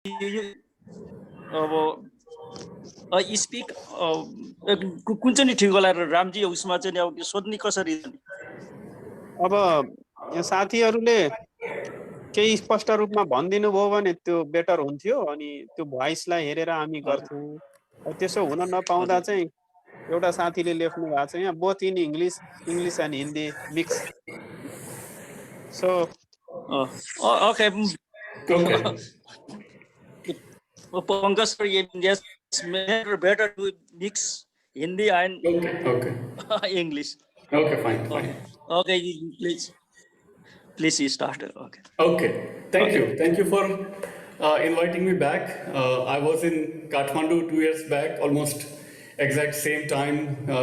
अब स्पिक कुन चाहिँ नि ठिक होला र रामजी उसमा चाहिँ अब सोध्ने कसरी? अब यो साथीहरूले केही स्पष्ट रूपमा भनिदिनु भयो भने त्यो बेटर हुन्थ्यो, अनि त्यो भोइसलाई हेरेर हामी गर्थ्यौँ। त्यसो हुन नपाउँदा चाहिँ एउटा साथीले लेख्नु भएको छ यहाँ, both in English end Hindi mix. So okay Pankaj sir, yes, better to mix Hindi and English. Okay, fine. Okay, please start. Okay. Thank you for inviting me back. I was in Kathmandu 2 years back, almost exact same time,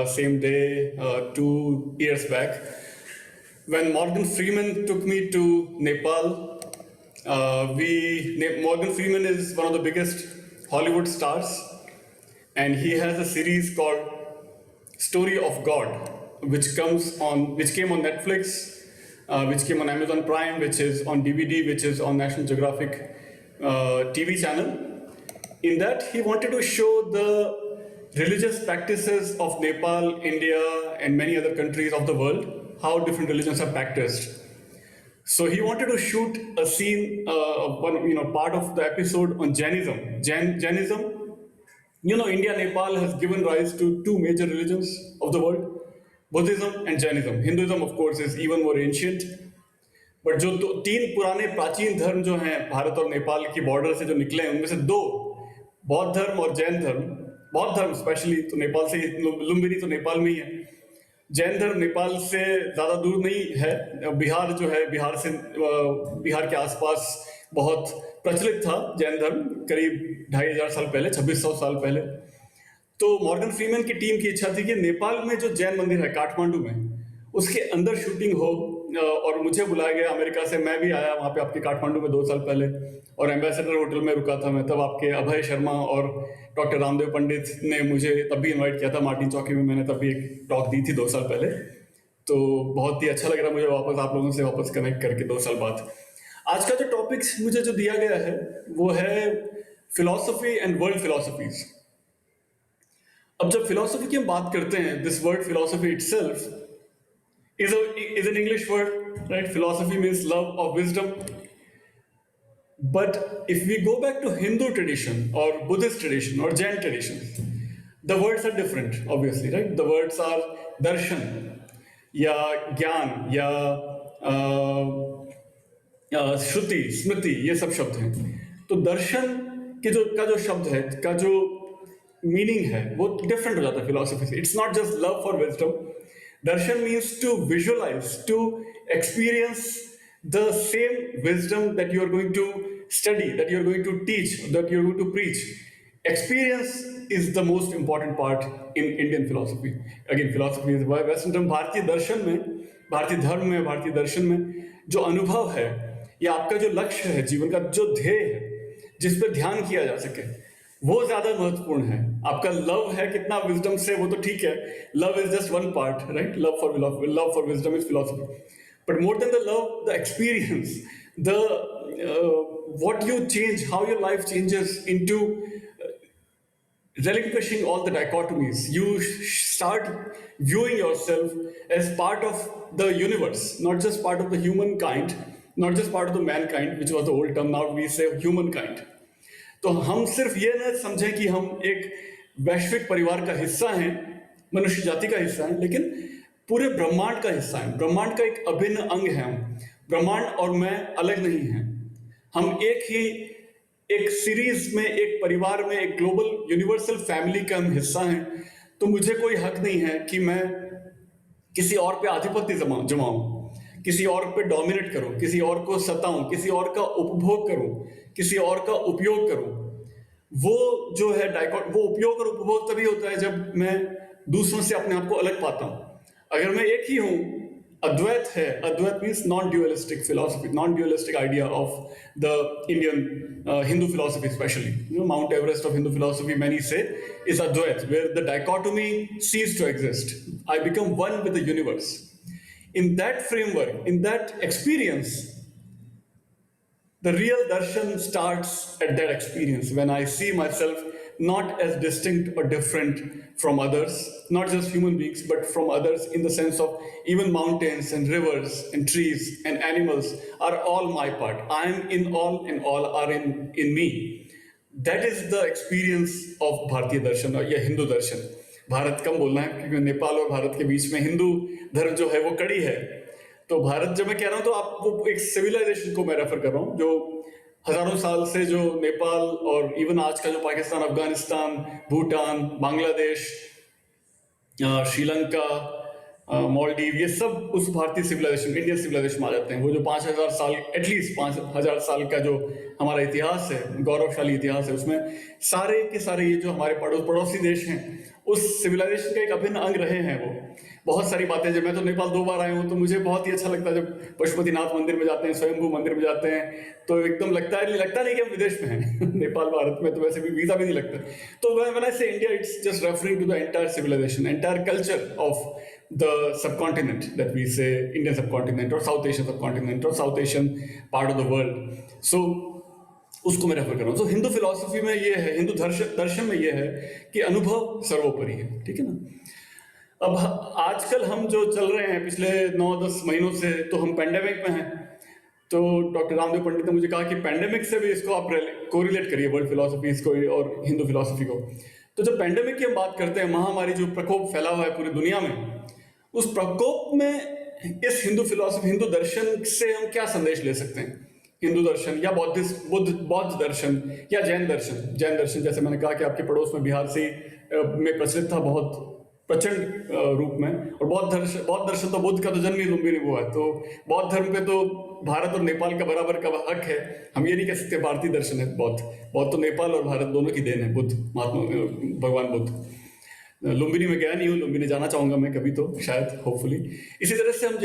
same day, 2 years back, when Morgan Freeman took me to Nepal. Morgan Freeman is one of the biggest Hollywood stars, and he has a series called Story of God, which came on Netflix, which came on Amazon Prime, which is on DVD, which is on National Geographic TV channel. In that, he wanted to show the religious practices of Nepal, India, and many other countries of the world, how different religions are practiced. So he wanted to shoot a scene, part of the episode on Jainism. Jainism, India, Nepal has given rise to two major religions of the world, Buddhism and Jainism. Hinduism, of course, is even more ancient. But जो तीन पुराने प्राचीन धर्म जो हैं भारत और नेपाल की border से जो निकले हैं, उनमें से दो, बौद्ध धर्म और जैन धर्म, बौद्ध धर्म स्पेशली तो नेपाल से, लुम्बिनी तो नेपाल में ही है, जैन धर्म नेपाल से ज़्यादा दूर नहीं है। बिहार जो है, बिहार के आसपास बहुत प्रचलित था जैन धर्म, करीब 2500 साल पहले, 2600 साल पहले। तो मॉर्गन फ्रीमैन की टीम की इच्छा थी कि नेपाल में जो जैन मंदिर है काठमांडू में, उसके अंदर शूटिंग हो, और मुझे बुलाया गया अमेरिका से। मैं भी आया वहाँ पे आपके काठमांडू में 2 साल पहले, और एम्बेसडर होटल में रुका था मैं। तब आपके अभय शर्मा और डॉक्टर रामदेव पंडित ने मुझे तब भी इन्वाइट किया था मार्टिन चौकी में। मैंने तब भी एक टॉक दी थी 2 साल पहले। तो बहुत ही अच्छा लग रहा मुझे वापस आप लोगों से वापस कनेक्ट करके 2 साल बाद। आज का जो टॉपिक मुझे जो दिया गया है वो है फिलॉसफी एंड वर्ल्ड फिलॉसफीज। अब जब फिलॉसफी की हम बात करते हैं, this word philosophy itself is an English word, right? Philosophy means love of wisdom. But if we go back to Hindu tradition or Buddhist tradition or Jain tradition, the words are different, obviously, right? The words are darshan, ya gyan, ya shruti, smriti, ये सब शब्द हैं। तो दर्शन का जो शब्द है, का जो मीनिंग है, वो डिफरेंट हो जाता है फिलॉसफी से। It's not just love for wisdom. Darshan means to visualize, to experience the same wisdom that you are going to study, that you are going to teach, that you are going to preach. Experience is the most important part in Indian philosophy. Again, philosophy is Western term. भारतीय दर्शन में, भारतीय धर्म में, भारतीय दर्शन में जो अनुभव है, या आपका जो लक्ष्य है, जीवन का जो ध्येय है, जिस पर ध्यान किया जा सके, वो ज्यादा महत्वपूर्ण है। आपका लव है कितना विजडम से, वो तो ठीक है, love is just one part, right? Love for wisdom is philosophy, but more than the love, the experience, the what you change, how your life changes into relinquishing all the dichotomies. You start viewing yourself as part of the universe, not just part of the humankind, not just part of the mankind, which was the old term. Now we say humankind. तो हम सिर्फ ये न समझें कि हम एक वैश्विक परिवार का हिस्सा हैं, मनुष्य जाति का हिस्सा हैं, लेकिन पूरे ब्रह्मांड का हिस्सा हैं। ब्रह्मांड का एक अभिन्न अंग है हम। ब्रह्मांड और मैं अलग नहीं हैं। हम एक सीरीज में, एक परिवार में, एक ग्लोबल यूनिवर्सल फैमिली का हम हिस्सा हैं। तो मुझे कोई हक नहीं है कि मैं किसी और पे आधिपत्य जमाऊं, किसी और पे डोमिनेट करूं, किसी और को सताऊं, किसी और का उपभोग करूं, किसी और का उपयोग करूं। वो जो है वो उपयोग और उपभोग तभी होता है जब मैं दूसरों से अपने आप को अलग पाता हूं। अगर मैं एक ही हूं, अद्वैत है, Advaita means non dualistic philosophy, non dualistic idea of the Indian Hindu philosophy specially. Mount Everest of Hindu philosophy many say is Advaita, where the dichotomy ceases to exist. I become one with the universe. In that framework, in that experience, The real darshan starts at that experience when I see myself not as distinct or different from others, not just human beings, but from others in the sense of even mountains and rivers and trees and animals are all my part. I am in all and all are in me. That is the experience of Bharatiya darshan या हिंदू दर्शन. भारत कम बोलना है क्योंकि नेपाल और भारत के बीच में हिंदू धर्म जो है वो कड़ी है. तो भारत जब मैं कह रहा हूं तो आप वो एक सिविलाइजेशन को मैं रेफर कर रहा हूं जो हजारों साल से जो नेपाल और इवन आज का जो पाकिस्तान, अफगानिस्तान, भूटान, बांग्लादेश, श्रीलंका, मालदीव, ये सब उस भारतीय सिविलाइजेशन, इंडियन सिविलाइजेशन में आ जाते हैं. वो जो 5000 साल, एटलीस्ट 5000 साल का जो हमारा इतिहास है, गौरवशाली इतिहास है, उसमें सारे के सारे ये जो हमारे पड़ोसी देश हैं उस सिविलाइजेशन का एक अभिन्न अंग रहे हैं. वो बहुत सारी बातें, जब मैं तो नेपाल 2 बार आया हूँ तो मुझे बहुत ही अच्छा लगता है जब पशुपतिनाथ मंदिर में जाते हैं, स्वयंभू मंदिर में जाते हैं, तो एकदम लगता नहीं कि हम विदेश में हैं. नेपाल भारत में तो वैसे भी वीजा भी नहीं लगता. तो when I say India, it's just referring to the entire civilisation, entire culture of the subcontinent that we say, Indian subcontinent or South Asian subcontinent or South Asian part of the world. So उसको मैं refer कर रहा हूँ. तो Hindu philosophy में ये है, हिंदू दर्शन में ये है कि अनुभव सर्वोपरि है. ठीक है ना. अब आजकल हम जो चल रहे हैं पिछले 9-10 महीनों से, तो हम पेंडेमिक में हैं. तो डॉक्टर रामदेव पंडित ने मुझे कहा कि पेंडेमिक से भी इसको आप कोरिलेट करिए, वर्ल्ड फिलॉसफी को और हिंदू फिलॉसफी को. तो जब पेंडेमिक की हम बात करते हैं, महामारी जो प्रकोप फैला हुआ है पूरी दुनिया में, उस प्रकोप में इस हिंदू फिलॉसफी, हिंदू दर्शन से हम क्या संदेश ले सकते हैं? हिंदू दर्शन या बौद्ध दर्शन या जैन दर्शन जैसे मैंने कहा कि आपके पड़ोस में बिहार से में प्रचलित था बहुत प्रचंड रूप में. और बौद्ध दर्शन तो बुद्ध का तो जन्म ही लुम्बिनी हुआ है. तो बौद्ध धर्म पे तो भारत और नेपाल का बराबर का हक है. हम ये नहीं कह सकते भारतीय दर्शन है बौद्ध तो नेपाल और भारत दोनों की देन है. बुद्ध, महात्मा भगवान बुद्ध. लुम्बिनी में गया नहीं हूँ, लुम्बिनी जाना चाहूंगा मैं कभी, तो शायद होपफुली. इसी तरह से हम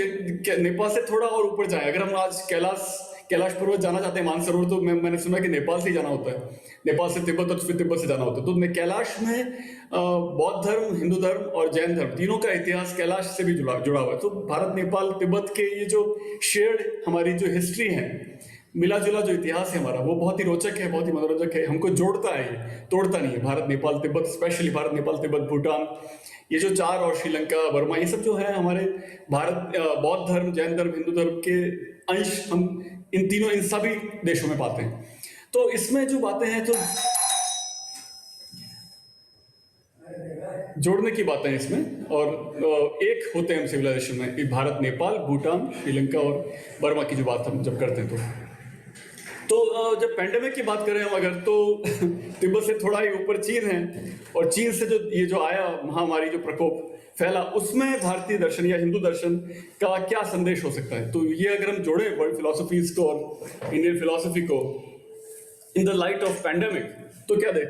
नेपाल से थोड़ा और ऊपर जाएं. अगर हम आज कैलाश पर्वत जाना चाहते हैं, मानसरोवर, तो मैंने सुना कि नेपाल से ही जाना होता है. नेपाल से तिब्बत और फिर तिब्बत से जाना होता है. तो कैलाश में बौद्ध धर्म, हिंदू धर्म और जैन धर्म तीनों का इतिहास कैलाश से भी जुड़ा हुआ है. तो भारत, नेपाल, तिब्बत के ये जो शेयर्ड हमारी जो हिस्ट्री है, मिला जुला जो इतिहास है हमारा, वो बहुत ही रोचक है, बहुत ही मनोरंजक है. हमको जोड़ता है, ये तोड़ता नहीं है. भारत, नेपाल, तिब्बत, स्पेशली भारत, नेपाल, तिब्बत, भूटान, ये जो 4, और श्रीलंका, बर्मा, ये सब जो है हमारे भारत, बौद्ध धर्म, जैन धर्म, हिंदू धर्म के अंश हम इन सभी देशों में पाते हैं. तो इसमें जो बातें हैं, तो जोड़ने की बातें हैं इसमें, और एक होते हैं हम सिविलाइजेशन में, भारत, नेपाल, भूटान, श्रीलंका और बर्मा की जो बात हम जब करते हैं. तो जब पेंडेमिक की बात करें हम अगर, तो तिब्बत से थोड़ा ही ऊपर चीन है, और चीन से जो आया महामारी, जो प्रकोप फैला, उसमें भारतीय दर्शन या हिंदू दर्शन का क्या संदेश हो सकता है? तो ये अगर हम जोड़े वर्ल्ड फिलोसफीज को और इंडियन फिलोसफी को in the light of pandemic, तो क्या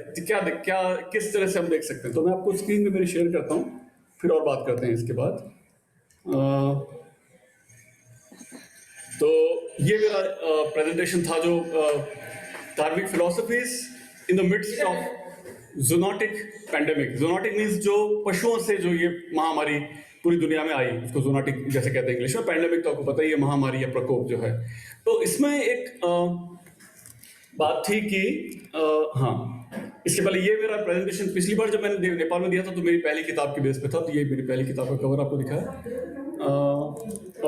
किस तरह से हम देख सकते हैं? तो मैं आपको स्क्रीन में मेरी शेयर करता हूँ, फिर और बात करते हैं इसके बाद. तो ये मेरा प्रेजेंटेशन था, जो धार्मिक philosophies in the midst of zoonotic pandemic. Zoonotic means जो पशुओं से जो ये महामारी पूरी दुनिया में आई, उसको ज़ूनोटिक जैसे कहते हैं इंग्लिश में. पेंडेमिक तो आपको पता ही है, महामारी या प्रकोप जो है. तो इसमें एक बात थी कि हाँ, इसके पहले ये मेरा प्रेजेंटेशन पिछली बार जब मैंने नेपाल में दिया था तो मेरी पहली किताब के बेस पे था. तो ये मेरी पहली किताब का कवर आपको दिखा है.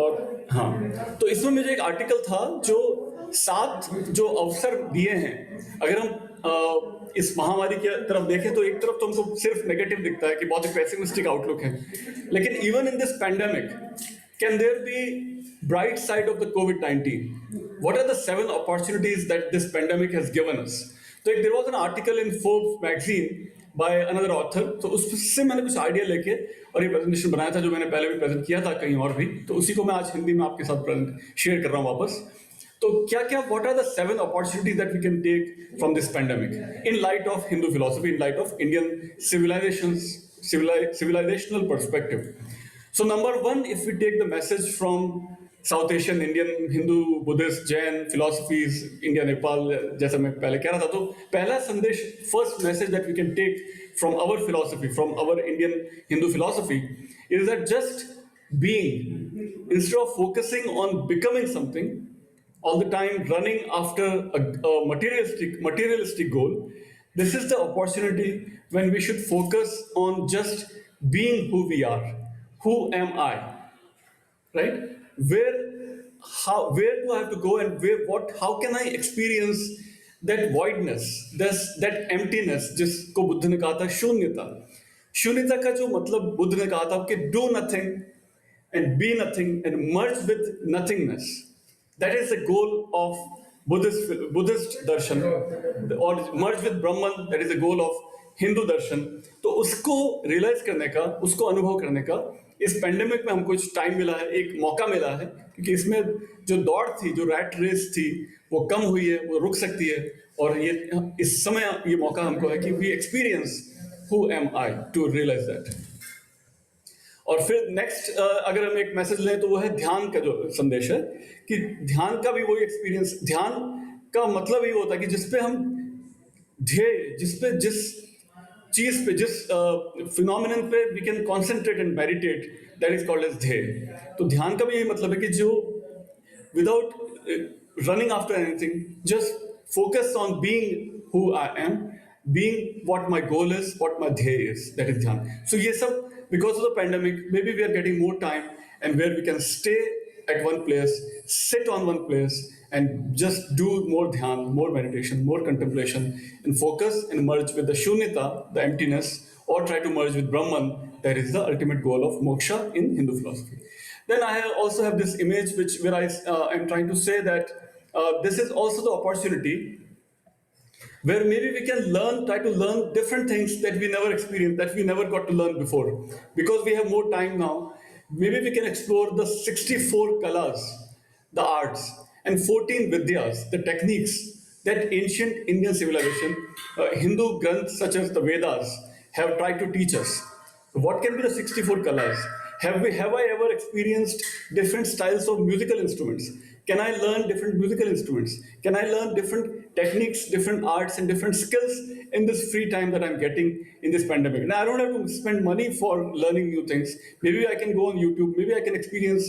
और हाँ, तो इसमें मुझे एक आर्टिकल था जो 7 जो अवसर दिए हैं. अगर हम इस महामारी की तरफ देखें तो एक तरफ तो हमको सिर्फ नेगेटिव दिखता है कि बहुत एक पेसिमिस्टिक आउटलुक है, लेकिन even in this pandemic can there be bright side of the COVID-19? What are the 7 opportunities that this pandemic has given us? So there was an article in Forbes magazine by another author. तो उससे मैंने कुछ idea लेके और ये presentation बनाया था, जो मैंने पहले भी प्रेजेंट किया था कहीं और भी. तो उसी को मैं आज हिंदी में आपके साथ शेयर कर रहा हूँ वापस. तो क्या what are the 7 opportunities that we can take from this pandemic in light of Hindu philosophy, in light of Indian civilizational perspective? So number 1, if we take the message from South Asian, Indian, Hindu, Buddhist, Jain philosophies, India, Nepal, जैसा मैं पहले कह रहा था, तो पहला संदेश, first message that we can take from our philosophy, from our Indian Hindu philosophy, is that just being, instead of focusing on becoming something all the time running after a materialistic goal, this is the opportunity when we should focus on just being who we are. Who am I? Right? Where do I have to go, and how can I experience that voidness, that emptiness, जिसको बुद्ध ने कहा था शून्यता. शून्यता का जो मतलब बुद्ध ने कहा था कि do nothing and be nothing and merge with nothingness. That is the goal of Buddhist darshan, or merge with Brahman. That is the goal of Hindu darshan. तो उसको रियलाइज करने का, उसको अनुभव करने का इस पेंडेमिक में हमको कुछ टाइम मिला है, एक मौका मिला है, क्योंकि इसमें जो दौड़ थी, जो रैट रेस थी, वो कम हुई है, वो रुक सकती है. और ये इस समय ये मौका हमको है कि we experience who am I to realise that. और फिर नेक्स्ट अगर हम एक मैसेज लें तो वो है ध्यान का जो संदेश है, कि ध्यान का भी वही एक्सपीरियंस. ध्यान का मतलब ये होता है कि जिसपे हम ध्येय, जिस चीज पे, जिस फिनोमिनन पे we can concentrate and meditate, that is called as ध्येय. तो ध्यान का भी यही मतलब है कि जो without running after anything, just focus on being who I am, being what my goal is, what my dhyay is, that is dhyan. So ये सब because of the pandemic, maybe we are getting more time and where we can stay at one place, sit on one place and just do more dhyan, more meditation, more contemplation, and focus and merge with the shunyata, the emptiness, or try to merge with Brahman. That is the ultimate goal of moksha in Hindu philosophy. Then I also have this image where I am trying to say that this is also the opportunity where maybe we can try to learn different things that we never experienced, that we never got to learn before. Because we have more time now, maybe we can explore the 64 kalas, the arts, and 14 vidyas, the techniques that ancient Indian civilization, Hindu granths such as the Vedas, have tried to teach us. What can be the 64 kalas? Have I ever experienced different styles of musical instruments? Can I learn different musical instruments? Can I learn different techniques, different arts, and different skills in this free time that I'm getting in this pandemic? Now, I don't have to spend money for learning new things. Maybe I can go on YouTube. Maybe I can experience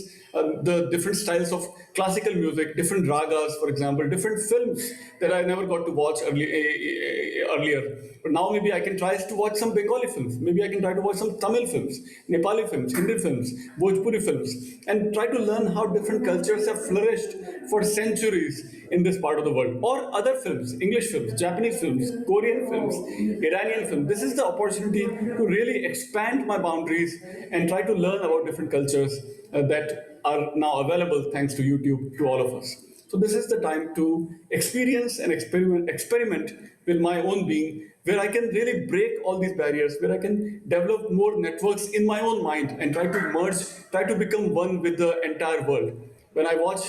the different styles of classical music, different ragas, for example, different films that I never got to watch earlier. But now maybe I can try to watch some Bengali films. Maybe I can try to watch some Tamil films, Nepali films, Hindi films, Bhojpuri films, and try to learn how different cultures have flourished for centuries in this part of the world. Or other films, English films, Japanese films, Korean films, Iranian films. This is the opportunity to really expand my boundaries and try to learn about different cultures that are now available thanks to YouTube to all of us. So this is the time to experience and experiment with my own being, where I can really break all these barriers, where I can develop more networks in my own mind and try to merge, try to become one with the entire world. When I watch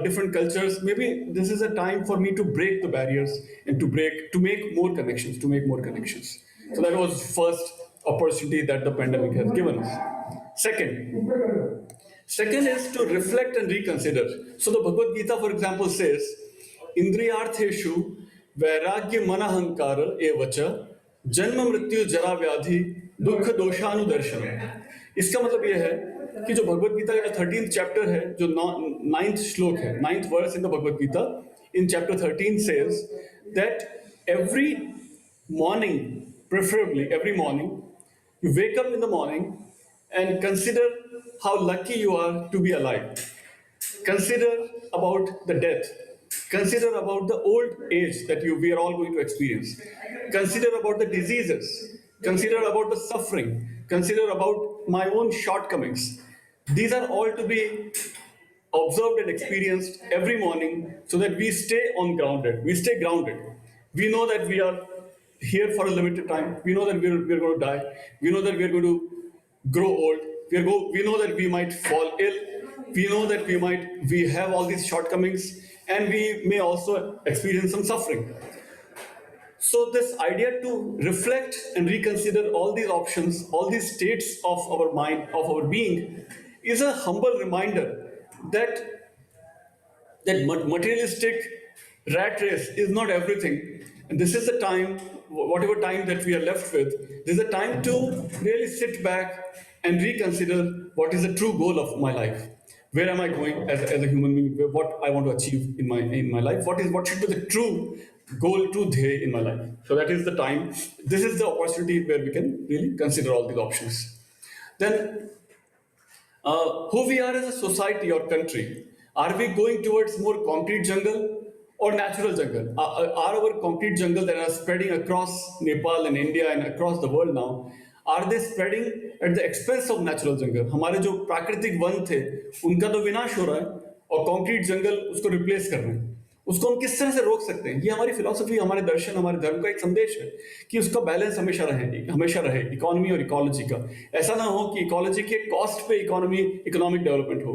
different cultures, maybe this is a time for me to break the barriers and to make more connections, So that was first opportunity that the pandemic has given us. Second is to reflect and reconsider. So the Bhagavad Gita, for example, says, Indriyartheshu vairagya manahankara evacha janma mrityu jara vyadhi dukha doshanudarshanam. इसका मतलब यह है कि जो भगवत गीता का जो 13th chapter है, जो 9th श्लोक है, 9th verse in the Bhagavad Gita, in chapter 13 says that every morning, preferably every morning, you wake up in the morning and consider how lucky you are to be alive. Consider about the death. Consider about the old age that we are all going to experience. Consider about the diseases. Consider about the suffering. Consider about my own shortcomings. These are all to be observed and experienced every morning so that we stay grounded. We stay grounded. We know that we are here for a limited time. We know that we're going to die. We know that we're going to grow old. We know that we might fall ill. We know that we have all these shortcomings, and we may also experience some suffering. So this idea to reflect and reconsider all these options, all these states of our mind, of our being, is a humble reminder that materialistic rat race is not everything. And this is the time, whatever time that we are left with, this is the time to really sit back and reconsider what is the true goal of my life. where am I going as a human being, what I want to achieve in my life, what should be the true goal, true dhey in my life. So that is the time. This is the opportunity where we can really consider all these options. Then who we are as a society or country. Are we going towards more concrete jungle or natural jungle? Are our concrete jungle that are spreading across Nepal and India and across the world now, are they spreading at the expense of natural jungle? हमारे जो प्राकृतिक one थे उनका तो विनाश हो रहा है और concrete jungle उसको replace कर रहे हैं. उसको हम किस तरह से रोक सकते हैं? ये हमारी फिलॉसफी, हमारे दर्शन, हमारे धर्म का एक संदेश है कि उसका बैलेंस हमेशा रहे इकोनॉमी और इकोलॉजी का. ऐसा ना हो कि इकोलॉजी के कॉस्ट पे इकोनॉमिक डेवलपमेंट हो.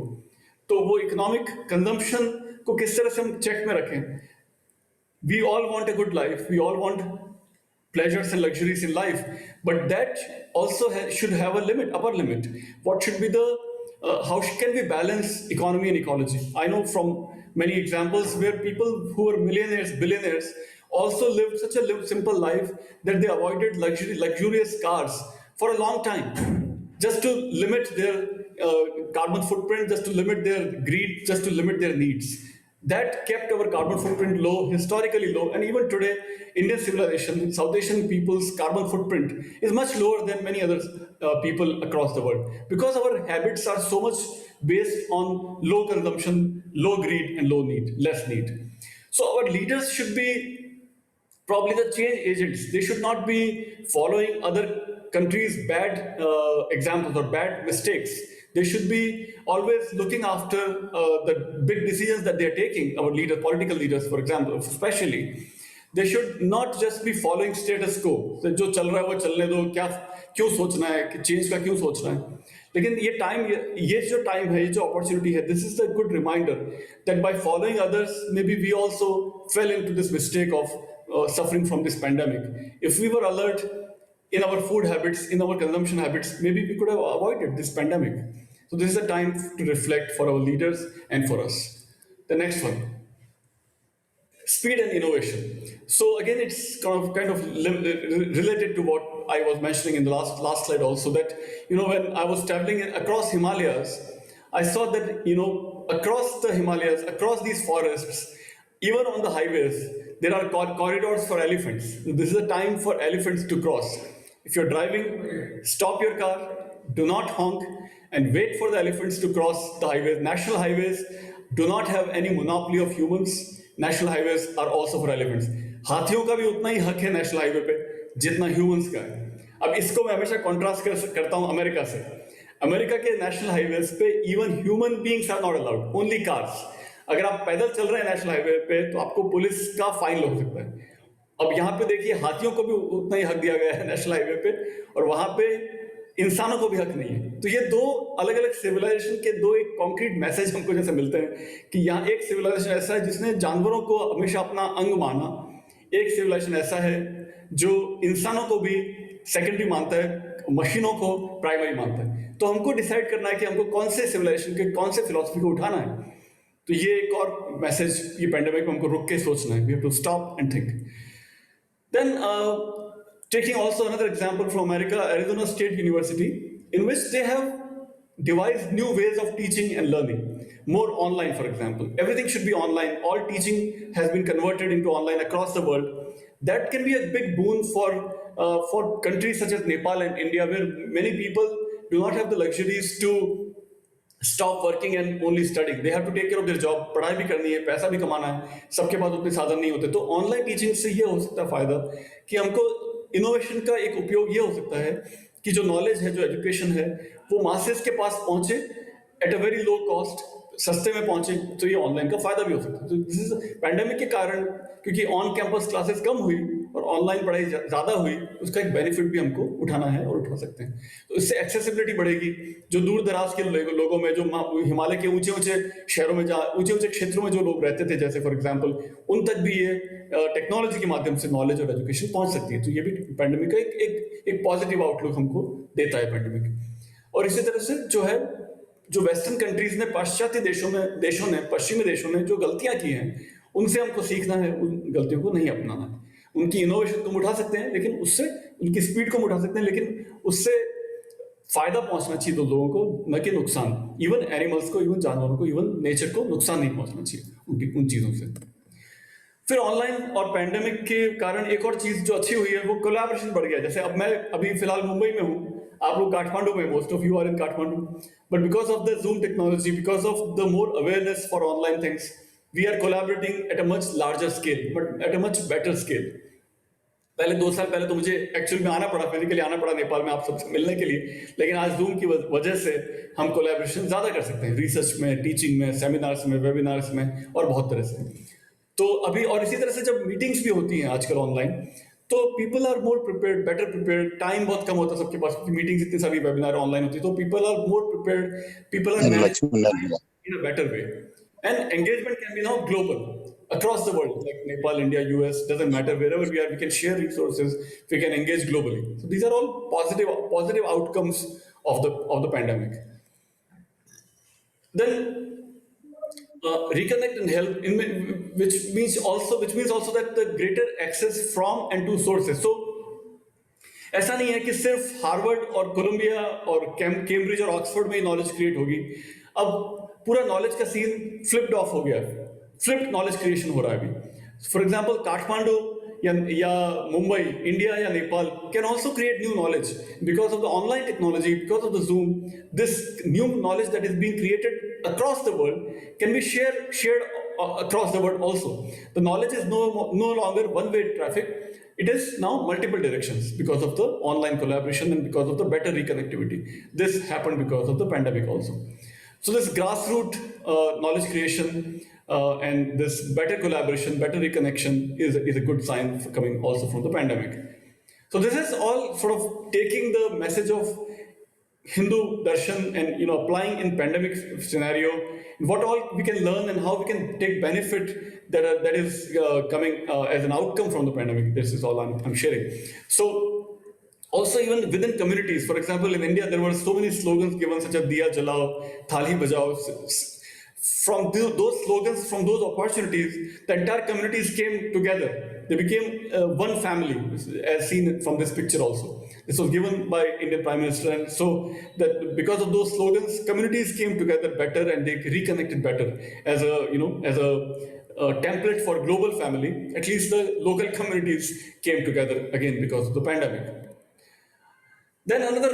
तो वो इकोनॉमिक कंजम्पशन को किस तरह से हम चेक में रखें? We all want a good life. We all want pleasures and luxuries in life, but that also should have a limit, upper limit. What should be the how can we balance economy and ecology? I know from many examples where people who are millionaires, billionaires, also lived such a simple life that they avoided luxurious cars for a long time, just to limit their carbon footprint, just to limit their greed, just to limit their needs. That kept our carbon footprint low, historically low, and even today, Indian civilization, South Asian people's carbon footprint is much lower than many other people across the world, because our habits are so much based on low consumption, low greed, and less need. So our leaders should be probably the change agents. They should not be following other countries' bad examples or bad mistakes. They should be always looking after the big decisions that they're taking, our leaders, political leaders, for example, especially. They should not just be following status quo. So, जो चल रहा है वो चलने दो, क्यों सोचना है कि चेंज का क्यों सोचना है. लेकिन ये जो टाइम है, ये जो अपॉर्चुनिटी है, this is a good reminder that by following others, maybe we also fell into this mistake of suffering from this pandemic. If we were alert in our food habits, in our consumption habits, maybe we could have avoided this pandemic. So this is a time to reflect for our leaders and for us. The next one, speed and innovation. So again, it's kind of related to what I was mentioning in the last slide also, that when I was traveling across Himalayas, I saw that across the Himalayas, across these forests, even on the highways, there are corridors for elephants. This is a time for elephants to cross. If you're driving, stop your car, do not honk, and wait for the elephants to cross the highways. National highways do not have any monopoly of humans. National highways are also for elephants. हाथियों का भी उतना ही हक है national highway पे जितना humans का है. अब इसको मैं हमेशा कॉन्ट्रास्ट करता हूँ अमेरिका से. अमेरिका के नेशनल हाईवेज पे even human beings are not allowed, only cars. अगर आप पैदल चल रहे हैं नेशनल हाईवे पे तो आपको पुलिस का फाइन लग सकता है. अब यहाँ पे देखिए, हाथियों को भी उतना ही हक दिया गया है नेशनल हाईवे पे, और वहां पे इंसानों को भी हक नहीं है. तो ये दो अलग अलग सिविलाइजेशन के दो एक कॉन्क्रीट मैसेज हमको जैसे मिलते हैं कि यहाँ एक सिविलाइजेशन ऐसा है जिसने जानवरों को हमेशा अपना अंग माना, एक सिविलाइजेशन ऐसा है जो इंसानों को भी सेकेंडरी मानता है, मशीनों को प्राइमरी मानता है. तो हमको डिसाइड करना है कि हमको कौन से सिविलाइजेशन के, कौन से फिलॉसफी को उठाना है. तो ये एक और मैसेज ये पैंडेमिक में हमको रुक के सोचना है. We have to stop and think. Then, taking also another example from America, Arizona State University, in which they have devised new ways of teaching and learning. More online, for example. Everything should be online. All teaching has been converted into online across the world. That can be a big boon for countries such as Nepal and India, where many people do not have the luxuries to stop working and only studying. They have to take care of their job. पढ़ाई भी करनी है, पैसा भी कमाना है, सबके पास उतने साधन नहीं होते. तो ऑनलाइन टीचिंग से ये हो सकता है फायदा कि हमको इनोवेशन का एक उपयोग ये हो सकता है कि जो नॉलेज है, जो एजुकेशन है, वो मासेस के पास पहुंचे at a very low cost, सस्ते में पहुंचे. तो ये ऑनलाइन का फायदा भी हो सकता है. तो दिस इज पैंडेमिक के कारण, क्योंकि ऑन कैंपस क्लासेस कम हुई और ऑनलाइन पढ़ाई ज्यादा हुई, उसका एक बेनिफिट भी हमको उठाना है और उठा सकते हैं. तो इससे एक्सेसिबिलिटी बढ़ेगी. जो दूर दराज के लोगों में, जो हिमालय के ऊंचे ऊंचे शहरों में, ऊंचे ऊंचे क्षेत्रों में जो लोग रहते थे, जैसे फॉर एग्जांपल, उन तक भी ये टेक्नोलॉजी के माध्यम से नॉलेज और एजुकेशन पहुंच सकती है. तो ये भी पैंडेमिक का एक पॉजिटिव आउटलुक हमको देता है पैंडेमिक. और इसी तरह से जो वेस्टर्न कंट्रीज ने, पाश्चात्य पश्चिमी देशों ने जो गलतियां की हैं, उनसे हमको सीखना है, उन गलतियों को नहीं अपनाना है. उनकी इनोवेशन को हम उठा सकते हैं, लेकिन उससे उनकी स्पीड को हम उठा सकते हैं, लेकिन उससे फायदा पहुंचना चाहिए दो लोगों को, न कि नुकसान। इवन एनिमल्स को, इवन जानवरों को, इवन नेचर को नुकसान नहीं पहुंचना चाहिए उन चीजों से। फिर ऑनलाइन और पैंडेमिक के कारण एक और चीज जो अच्छी हुई है वो कोलैबोरेशन बढ़ गया। जैसे अब मैं अभी फिलहाल मुंबई में हूँ, आप लोग काठमांडू में, most of you are in Kathmandu, but because of the Zoom technology, because of the more awareness for online things, we are collaborating at a much larger scale, but at a much better scale. पहले 2 साल पहले तो मुझे actually में आना पड़ा, physically आना पड़ा नेपाल में आप सबसे मिलने के लिए, लेकिन आज जूम की वजह से हम कोलैबोरेशन ज्यादा कर सकते हैं, रिसर्च में, टीचिंग में, सेमिनार्स में, वेबिनार्स में और बहुत तरह से। तो अभी और इसी तरह से जब मीटिंग्स भी होती हैं आजकल ऑनलाइन, तो people are more prepared, better prepared. Time बहुत कम होता है सबके पास, मीटिंग्स इतनी सारी, वेबिनार ऑनलाइन होती है, तो people are more prepared, people are managing in a better way, and engagement can be now global across the world, like Nepal, India, US, doesn't matter, wherever we are, we can share resources, we can engage globally. So these are all positive outcomes of the pandemic. Then reconnect and help, which means also that the greater access from and to sources. So ऐसा नहीं है कि सिर्फ Harvard और Colombia और Cambridge और Oxford में ही knowledge create होगी। अब पूरा नॉलेज का सीन फ्लिप्ड ऑफ हो गया, फ्लिप्ड नॉलेज क्रिएशन हो रहा है अभी। फॉर एग्जांपल काठमांडू या मुंबई, इंडिया या Nepal can also create new knowledge because of the online technology, because of the zoom. This new knowledge that is being created across the world can be shared across the world also. The knowledge is no longer one-way traffic. It is now multiple directions because of the online collaboration and because of the better reconnectivity. This happened because of the pandemic also. So this grassroots knowledge creation and this better collaboration, better reconnection is a good sign coming also from the pandemic. So this is all sort of taking the message of Hindu darshan and applying in pandemic scenario, what all we can learn and how we can take benefit that is coming as an outcome from the pandemic. This is all I'm sharing. So also even within communities, for example, in India there were so many slogans given such as Diya Jalao, Thali Bajao. From those slogans, from those opportunities, the entire communities came together. They became one family, as seen from this picture also. This was given by Indian Prime Minister, and so that because of those slogans, communities came together better and they reconnected better as a template for global family. At least the local communities came together again because of the pandemic. Then another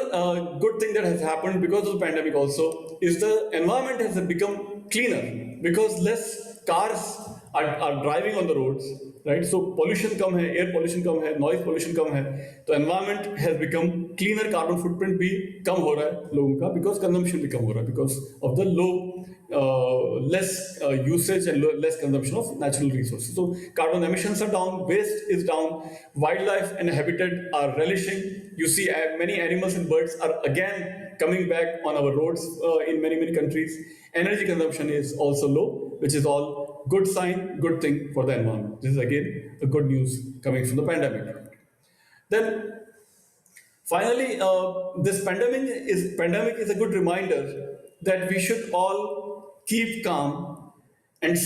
good thing that has happened because of the pandemic also is the environment has become cleaner because less cars are driving on the roads, right? So pollution कम है, air pollution कम है, noise pollution कम है, तो environment has become cleaner, carbon footprint भी कम हो रहा है लोगों का because consumption भी कम हो रहा है because of the less usage and less consumption of natural resources. So carbon emissions are down, waste is down, wildlife and habitat are relishing. You see many animals and birds are again coming back on our roads in many countries. Energy consumption is also low, which is all good sign, good thing for the environment. This is again a good news coming from the pandemic. Then finally, this pandemic is a good reminder that we should all keep calm and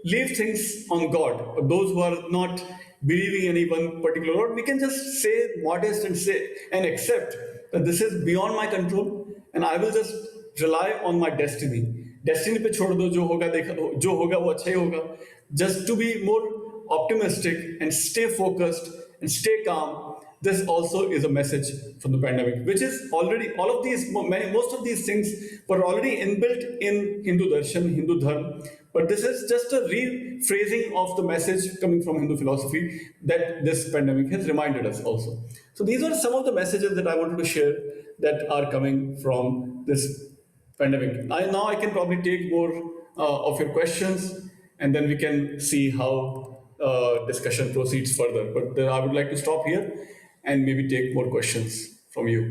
leave things on God. For those who are not believing in any one particular Lord, we can just say modest and accept that this is beyond my control and I will just rely on my destiny. Destiny पे छोड़ दो, जो होगा वो अच्छा ही होगा. Just to be more optimistic and stay focused and stay calm. This also is a message from the pandemic, which is already most of these things were already inbuilt in Hindu darshan, Hindu dharma. But this is just a rephrasing of the message coming from Hindu philosophy that this pandemic has reminded us also. So these are some of the messages that I wanted to share that are coming from this pandemic. Now I can probably take more of your questions and then we can see how discussion proceeds further. But I would like to stop here and maybe take more questions from you.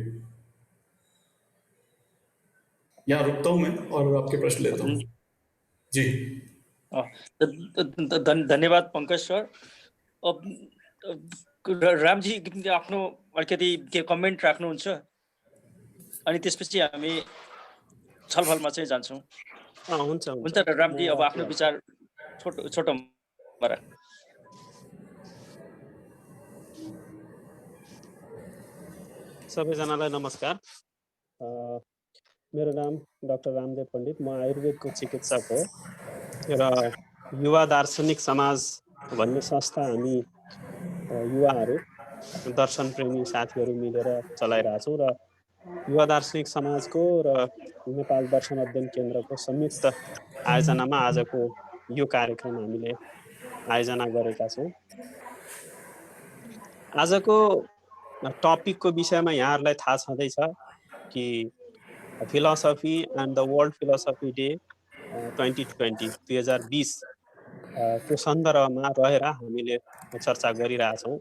यहाँ रुकता हूँ मैं और आपके प्रश्न लेता हूँ. जी. धन्यवाद पंकज सर. रामजी आफ्नो अलिकति के कमेन्ट राख्नुहुन्छ अनि त्यसपछि हामी छलफलमा चाहिँ जान्छौँ. हुन्छ रामजी, अब आफ्नो विचार छोटो सबैजनालाई नमस्कार. मेरो नाम डाक्टर रामदेव पण्डित, म आयुर्वेदको चिकित्सक हो र युवा दार्शनिक समाज भन्ने संस्था हामी युवाहरू दर्शन प्रेमी साथीहरू मिलेर चलाइरहेछौँ र युवा दार्शनिक समाजको र नेपाल दर्शन अध्ययन केन्द्रको संयुक्त आयोजनामा आजको यो कार्यक्रम हामीले आयोजना गरेका छौँ। आजको टपिकको विषयमा यहाँहरूलाई थाहा छँदैछ कि philosophy and the world philosophy day 2020 को सन्दर्भमा रहेर हामीले चर्चा गरिरहेछौँ।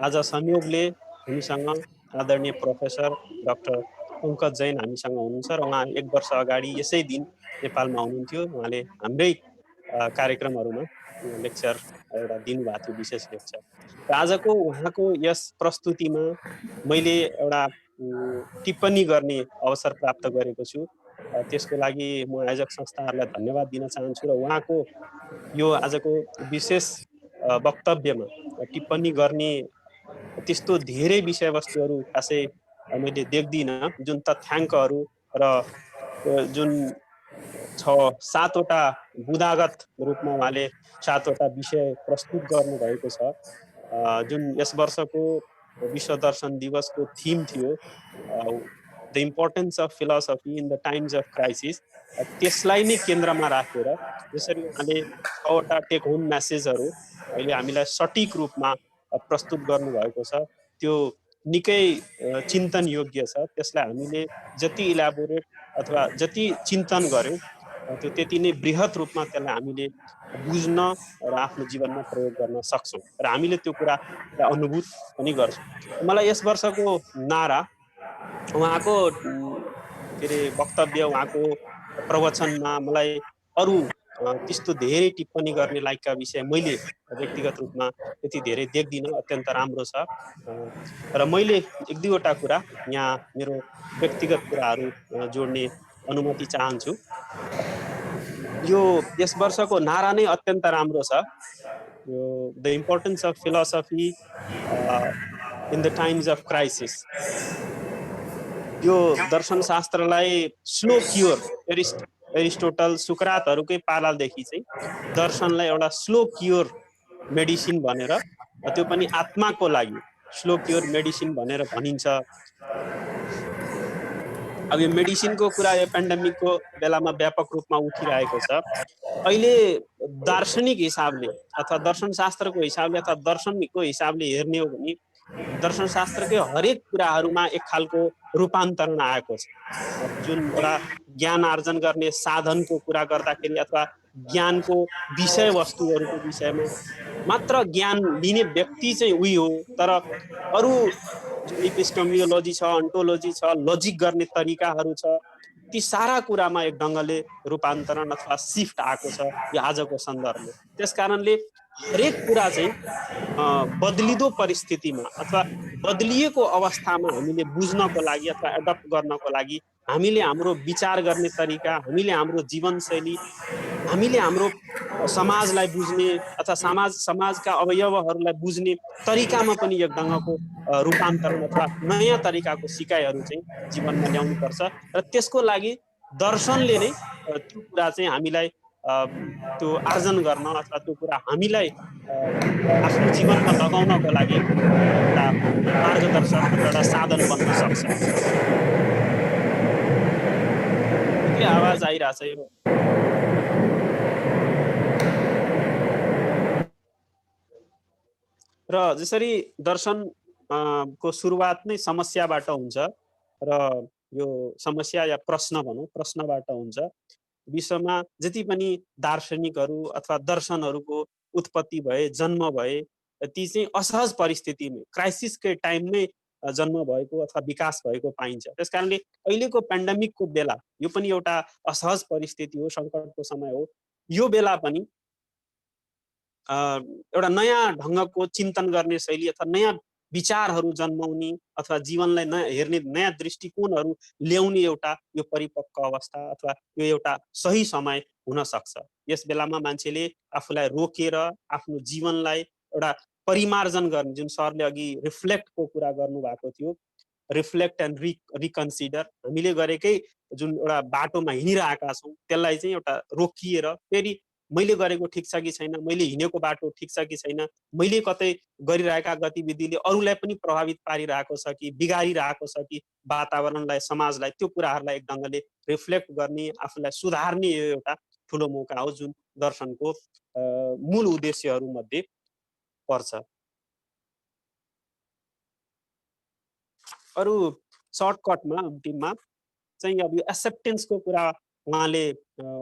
आज संयोगले हामीसँग आदरणीय प्रोफेसर डाक्टर पङ्कज जैन हामीसँग हुनुहुन्छ र उहाँ 1 वर्ष अगाडि यसै दिन नेपालमा हुनुहुन्थ्यो। उहाँले हाम्रै कार्यक्रमहरूमा लेक्चर एउटा दिनुभएको थियो, विशेष लेक्चर। र आजको उहाँको यस प्रस्तुतिमा मैले एउटा टिप्पणी गर्ने अवसर प्राप्त गरेको छु। त्यसको लागि म आयोजक संस्थाहरूलाई धन्यवाद दिन चाहन्छु र उहाँको यो आजको विशेष वक्तव्यमा टिप्पणी गर्ने त्यस्तो धेरै विषयवस्तुहरू खासै मैले देख्दिनँ, जुन तथ्याङ्कहरू र जुन 6-7 वटा बुदागत रूपमा उहाँले 7 वटा विषय प्रस्तुत गर्नुभएको छ। जुन यस वर्षको विश्व दर्शन दिवसको थीम थियो, the importance of philosophy in the times of crisis, त्यसलाई नै केन्द्रमा राखेर जसरी उहाँले 6 वटा टेक होम मेसेजहरू अहिले हामीलाई सटिक रूपमा प्रस्तुत गर्नुभएको छ, त्यो निकै चिन्तन योग्य छ। त्यसलाई हामीले जति इलाबोरेट अथवा जति चिन्तन गर्यौँ त्यो त्यति नै बृहत रूपमा त्यसलाई हामीले बुझ्न र आफ्नो जीवनमा प्रयोग गर्न सक्छौँ र हामीले त्यो कुरालाई अनुभूत पनि गर्छौँ। मलाई यस वर्षको नारा उहाँको के अरे वक्तव्य, उहाँको प्रवचनमा मलाई अरू त्यस्तो धेरै टिप्पणी गर्ने लायकका विषय मैले व्यक्तिगत रूपमा त्यति धेरै देख्दिनँ। अत्यन्त राम्रो छ र मैले 1-2 वटा कुरा यहाँ मेरो व्यक्तिगत कुराहरू जोड्ने अनुमति चाहन्छु। यो यस वर्षको नारा नै अत्यन्त राम्रो छ, यो the importance of philosophy in the times of crisis. यो दर्शन शास्त्रलाई स्लो क्योर, एरिस्टोटल सुकरातहरूकै पालादेखि चाहिँ दर्शनलाई एउटा स्लो क्योर मेडिसिन भनेर, त्यो पनि आत्माको लागि स्लो क्योर मेडिसिन भनेर भनिन्छ। अब यो मेडिसिनको कुरा यो पेन्डेमिकको बेलामा व्यापक रूपमा उठिरहेको छ। अहिले दार्शनिक हिसाबले अथवा दर्शन शास्त्रको हिसाबले अथवा दर्शनको हिसाबले हेर्ने हो भने दर्शन शास्त्रकै हरेक कुराहरूमा एक खालको रूपान्तरण आएको छ। जुन एउटा ज्ञान आर्जन गर्ने साधनको कुरा गर्दाखेरि अथवा ज्ञानको विषयवस्तुहरूको विषयमा मात्र ज्ञान लिने व्यक्ति चाहिँ उही हो, तर अरू जुन इपिस्टेमियोलोजी छ, अन्टोलोजी छ, लजिक गर्ने तरिकाहरू छ, ती सारा कुरामा एक ढङ्गले रूपान्तरण अथवा सिफ्ट आएको छ यो आजको सन्दर्भले। त्यस कारणले हरेक कुरा चाहिँ बदलिदो परिस्थितिमा अथवा बदलिएको अवस्थामा हामीले बुझ्नको लागि अथवा एडप्ट गर्नको लागि हामीले हाम्रो विचार गर्ने तरिका, हामीले हाम्रो जीवनशैली, हामीले हाम्रो समाजलाई बुझ्ने अथवा समाजका अवयवहरूलाई बुझ्ने तरिकामा पनि एक ढङ्गको रूपान्तरण अथवा नयाँ तरिकाको सिकाइहरू चाहिँ जीवनमा ल्याउनुपर्छ र त्यसको लागि दर्शनले नै त्यो कुरा चाहिँ हामीलाई त्यो आर्जन गर्न अथवा त्यो कुरा हामीलाई आफ्नो जीवनमा लगाउनको लागि एउटा मार्गदर्शक, एउटा साधन बन्न सक्छ। के आवाज आइरहेछ यो? र जसरी दर्शन को सुरुवात नै समस्याबाट हुन्छ र यो समस्या या प्रश्न भनौँ, प्रश्नबाट हुन्छ। विश्वमा जति पनि दार्शनिकहरू अथवा दर्शनहरूको उत्पत्ति भए, जन्म भए, ती चाहिँ असहज परिस्थितिमै, क्राइसिसकै टाइममै जन्म भएको अथवा विकास भएको पाइन्छ। त्यस कारणले अहिलेको पेन्डेमिकको बेला यो पनि एउटा असहज परिस्थिति हो, सङ्कटको समय हो। यो बेला पनि एउटा नयाँ ढङ्गको चिन्तन गर्ने शैली अथवा नयाँ विचारहरू जन्माउने अथवा जीवनलाई हेर्ने नयाँ दृष्टिकोणहरू ल्याउने एउटा यो परिपक्व अवस्था अथवा यो एउटा सही समय हुन सक्छ। यस बेलामा मान्छेले आफूलाई रोकेर आफ्नो जीवनलाई एउटा परिमार्जन गर्ने, जुन सरले अघि रिफ्लेक्टको कुरा गर्नुभएको थियो, रिफ्लेक्ट एन्ड रिकन्सिडर, हामीले गरेकै जुन एउटा बाटोमा हिँडिरहेका छौँ त्यसलाई चाहिँ एउटा रोकिएर फेरि मैले गरेको ठिक छ कि छैन, मैले हिँडेको बाटो ठिक छ कि छैन, मैले कतै गरिरहेका गतिविधिले अरूलाई पनि प्रभावित पारिरहेको छ कि बिगारिरहेको छ कि वातावरणलाई, समाजलाई, त्यो कुराहरूलाई एक ढङ्गले रिफ्लेक्ट गर्ने, आफूलाई सुधार्ने यो एउटा ठुलो मौका हो जुन दर्शनको मूल उद्देश्यहरू मध्ये पर्छ। अरू सर्टकटमा अन्तिममा चाहिँ अब यो एक्सेप्टेन्सको कुरा उहाँले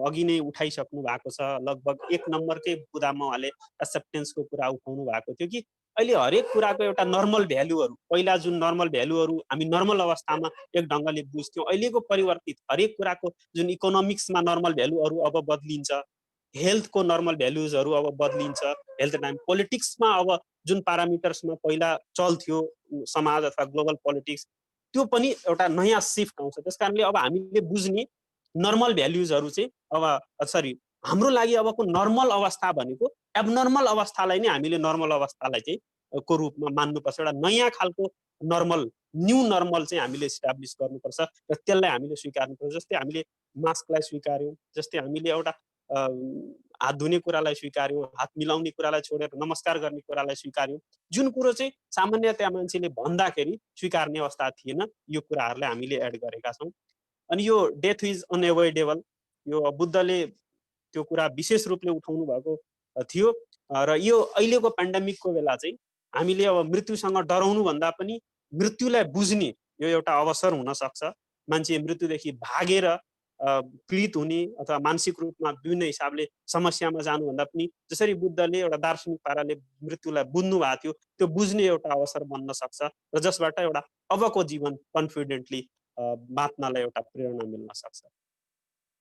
अघि नै उठाइसक्नु भएको छ। लगभग 1 नम्बरकै बुदामा उहाँले एक्सेप्टेन्सको कुरा उठाउनु भएको थियो कि अहिले हरेक कुराको एउटा नर्मल भ्यालुहरू, पहिला जुन नर्मल भ्यालुहरू हामी नर्मल अवस्थामा एक ढङ्गले बुझ्थ्यौँ, अहिलेको परिवर्तित हरेक कुराको जुन इकोनोमिक्समा नर्मल भ्यालुहरू अब बदलिन्छ, हेल्थको नर्मल भ्यालुजहरू अब बदलिन्छ, हेल्थ टाइम पोलिटिक्समा अब जुन प्यारामिटर्समा पहिला चल्थ्यो समाज अथवा ग्लोबल पोलिटिक्स, त्यो पनि एउटा नयाँ सिफ्ट आउँछ। त्यस कारणले अब हामीले बुझ्ने नर्मल भ्यालुजहरू चाहिँ अब सरी हाम्रो लागि अबको नर्मल अवस्था भनेको एबनर्मल अवस्थालाई नै हामीले नर्मल अवस्थालाई चाहिँ को रूपमा मान्नुपर्छ। एउटा नयाँ खालको नर्मल, न्यू नर्मल चाहिँ हामीले इस्टाब्लिस गर्नुपर्छ र त्यसलाई हामीले स्वीकार्नुपर्छ। जस्तै हामीले मास्कलाई स्वीकार्यौँ, जस्तै हामीले एउटा हात धुने कुरालाई स्वीकार्यौँ, हात मिलाउने कुरालाई छोडेर नमस्कार गर्ने कुरालाई स्वीकार्यौँ, जुन कुरो चाहिँ सामान्यतया मान्छेले भन्दाखेरि स्वीकार्ने अवस्था थिएन, यो कुराहरूलाई हामीले एड गरेका छौँ। अनि यो डेथ इज अनएभोइडेबल, यो बुद्धले त्यो कुरा विशेष रूपले उठाउनु भएको थियो र यो अहिलेको पेन्डेमिकको बेला चाहिँ हामीले अब मृत्युसँग डराउनु भन्दा पनि मृत्युलाई बुझ्ने यो एउटा अवसर हुन सक्छ। मान्छे मृत्युदेखि भागेर पीडित हुने अथवा मानसिक रूपमा विभिन्न हिसाबले समस्यामा जानुभन्दा पनि जसरी बुद्धले एउटा दार्शनिक पाराले मृत्युलाई बुझ्नु भएको थियो, त्यो बुझ्ने एउटा अवसर बन्न सक्छ र जसबाट एउटा अबको जीवन कन्फिडेन्टली बाँच्नलाई एउटा प्रेरणा मिल्न सक्छ।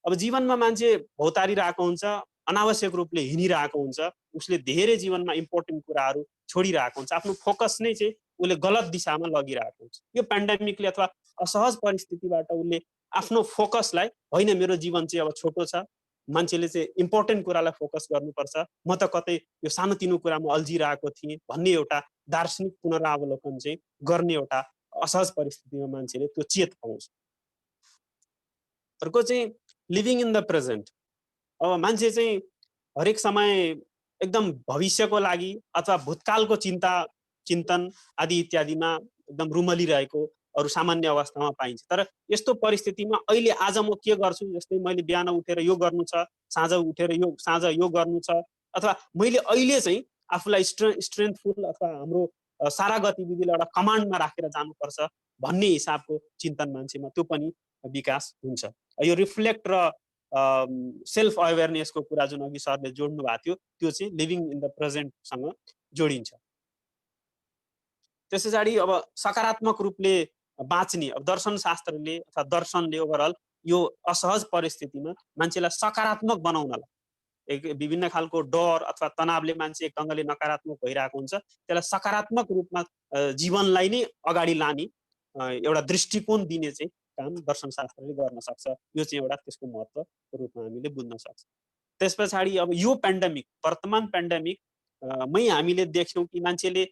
अब जीवनमा मान्छे भौतारिरहेको हुन्छ, अनावश्यक रूपले हिँडिरहेको हुन्छ, उसले धेरै जीवनमा इम्पोर्टेन्ट कुराहरू छोडिरहेको हुन्छ, आफ्नो फोकस नै चाहिँ उसले गलत दिशामा लगिरहेको हुन्छ। यो पेन्डेमिकले अथवा असहज परिस्थितिबाट उसले आफ्नो फोकसलाई, होइन मेरो जीवन चाहिँ अब छोटो छ, मान्छेले चाहिँ इम्पोर्टेन्ट कुरालाई फोकस गर्नुपर्छ, म त कतै यो सानोतिनो कुरामा अल्झिरहेको थिएँ भन्ने एउटा दार्शनिक पुनरावलोकन चाहिँ गर्ने एउटा असहज परिस्थितिमा मान्छेले त्यो चेत पाउँछ। अर्को चाहिँ लिभिङ इन द प्रेजेन्ट। अब मान्छे चाहिँ हरेक समय एकदम भविष्यको लागि अथवा भूतकालको चिन्तन आदि इत्यादिमा एकदम रुमलिरहेको अरू सामान्य अवस्थामा पाइन्छ। तर यस्तो परिस्थितिमा अहिले आज म के गर्छु, जस्तै मैले बिहान उठेर यो गर्नु छ, साँझ उठेर साँझ यो गर्नु छ, अथवा मैले अहिले चाहिँ आफूलाई स्ट्रेन्थफुल अथवा हाम्रो सारा गतिविधिलाई एउटा कमान्डमा राखेर जानुपर्छ भन्ने हिसाबको चिन्तन मान्छेमा त्यो पनि विकास हुन्छ। यो रिफ्लेक्ट र सेल्फ अवेरनेसको कुरा जुन अघि सरले जोड्नु भएको थियो, त्यो चाहिँ लिभिङ इन द प्रेजेन्टसँग जोडिन्छ। त्यस पछाडि अब सकारात्मक रूपले बाँच्ने, अब दर्शनशास्त्रले अथवा दर्शनले ओभरअल यो असहज परिस्थितिमा मान्छेलाई सकारात्मक बनाउनलाई विभिन्न खालको डर अथवा तनावले मान्छे एक ढङ्गले नकारात्मक भइरहेको हुन्छ, त्यसलाई सकारात्मक रूपमा जीवनलाई नै अगाडि लाने एउटा दृष्टिकोण दिने चाहिँ काम दर्शनशास्त्रले गर्न सक्छ। यो चाहिँ एउटा त्यसको महत्त्वको रूपमा हामीले बुझ्न सक्छ। त्यस पछाडि अब यो पेन्डेमिक, वर्तमान पेन्डेमिक मै हामीले देख्यौँ कि मान्छेले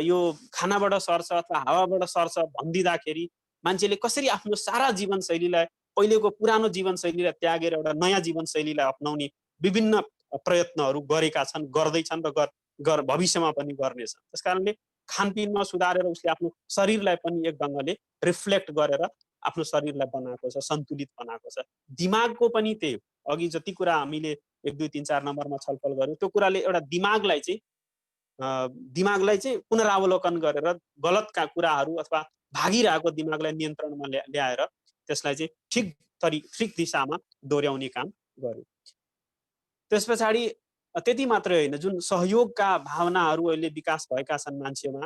यो खानाबाट सर्छ अथवा हावाबाट सर्छ भनिदिँदाखेरि मान्छेले कसरी आफ्नो सारा जीवनशैलीलाई, पहिलेको पुरानो जीवनशैलीलाई त्यागेर एउटा नयाँ जीवनशैलीलाई अपनाउने विभिन्न प्रयत्नहरू गरेका छन्, गर्दैछन् र भविष्यमा पनि गर्नेछन्। त्यस कारणले खानपिनमा सुधारेर उसले आफ्नो शरीरलाई पनि एक ढङ्गले रिफ्लेक्ट गरेर आफ्नो शरीरलाई बनाएको छ, सन्तुलित बनाएको छ। दिमागको पनि त्यही, अघि जति कुरा हामीले 1, 2, 3, 4 नम्बरमा छलफल गर्यौँ, त्यो कुराले एउटा दिमागलाई चाहिँ पुनरावलोकन गरेर गलत कुराहरू अथवा भागिरहेको दिमागलाई नियन्त्रणमा ल्याएर त्यसलाई चाहिँ ठिक दिशामा दोहोऱ्याउने काम गर्यो। त्यस पछाडि त्यति मात्रै होइन, जुन सहयोगका भावनाहरू अहिले विकास भएका छन् मान्छेमा,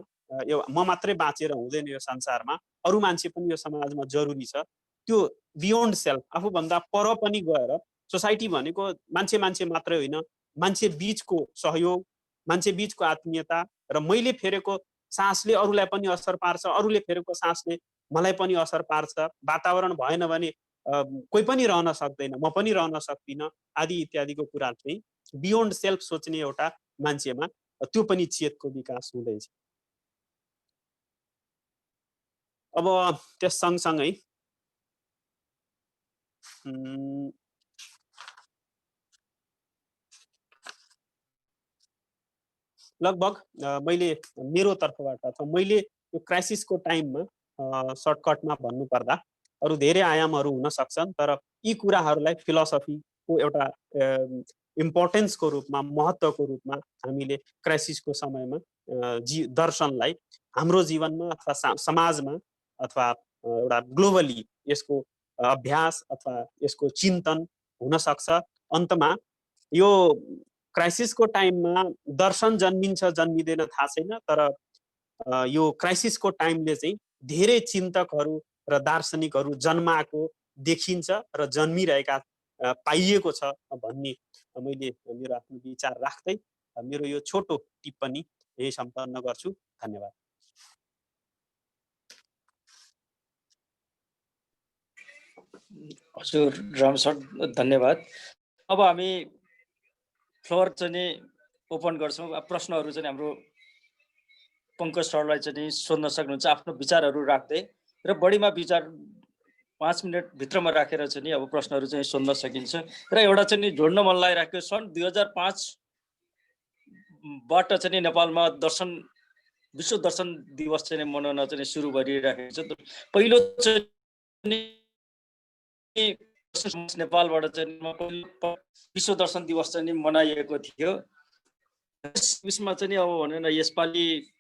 यो म मात्रै बाँचेर हुँदैन यो संसारमा, अरू मान्छे पनि यो समाजमा जरुरी छ, त्यो बियोन्ड सेल्फ, आफूभन्दा पर पनि गएर सोसाइटी भनेको मान्छे मात्रै होइन, मान्छे बीचको सहयोग, मान्छे बीचको आत्मीयता र मैले फेरेको सासले अरूलाई पनि असर पार्छ, अरूले फेरेको सासले मलाई पनि असर पार्छ, वातावरण भएन भने कोही पनि रहन सक्दैन, म पनि रहन सक्दिनँ आदि इत्यादिको कुरा चाहिँ बियोन्ड सेल्फ सोच्ने एउटा मान्छेमा त्यो पनि चेतको विकास हुँदैछ। अब त्यस सँगसँगै लगभग मैले मेरो तर्फबाट अथवा मैले यो क्राइसिसको टाइममा सर्टकटमा भन्नुपर्दा अरू धेरै आयामहरू हुन सक्छन्, तर यी कुराहरूलाई फिलोसफीको एउटा इम्पोर्टेन्सको रूपमा, महत्त्वको रूपमा हामीले क्राइसिसको समयमा दर्शनलाई हाम्रो जीवनमा अथवा समाजमा अथवा एउटा ग्लोबली यसको अभ्यास अथवा यसको चिन्तन हुन सक्छ। अन्तमा यो क्राइसिसको टाइममा दर्शन जन्मिन्छ जन्मिँदैन थाहा छैन, तर यो क्राइसिसको टाइमले चाहिँ धेरै चिन्तकहरू र दार्शनिकहरू जन्माएको देखिन्छ र जन्मिरहेका पाइएको छ भन्ने मैले मेरो आफ्नो विचार राख्दै मेरो यो छोटो टिप्पणी यही सम्पन्न गर्छु। धन्यवाद। हजुर राम सर, धन्यवाद। अब हामी फ्लोर चाहिँ ओपन गर्छौँ। प्रश्नहरू चाहिँ हाम्रो पङ्कज सरलाई चाहिँ सोध्न सक्नुहुन्छ आफ्नो विचारहरू राख्दै, र बढीमा विचार 5 मिनट भित्रमा राखेर चाहिँ अब प्रश्नहरू चाहिँ सोध्न सकिन्छ। र एउटा चाहिँ जोड्न मन लागिरहेको, सन् 2005 बाट चाहिँ नेपालमा विश्व दर्शन दिवस चाहिँ मनाउन चाहिँ सुरु गरिरहेको छ। पहिलो चाहिँ नेपालबाट चाहिँ विश्व दर्शन दिवस चाहिँ मनाइएको थियो। यसमा चाहिँ अब भनौँ न यसपालि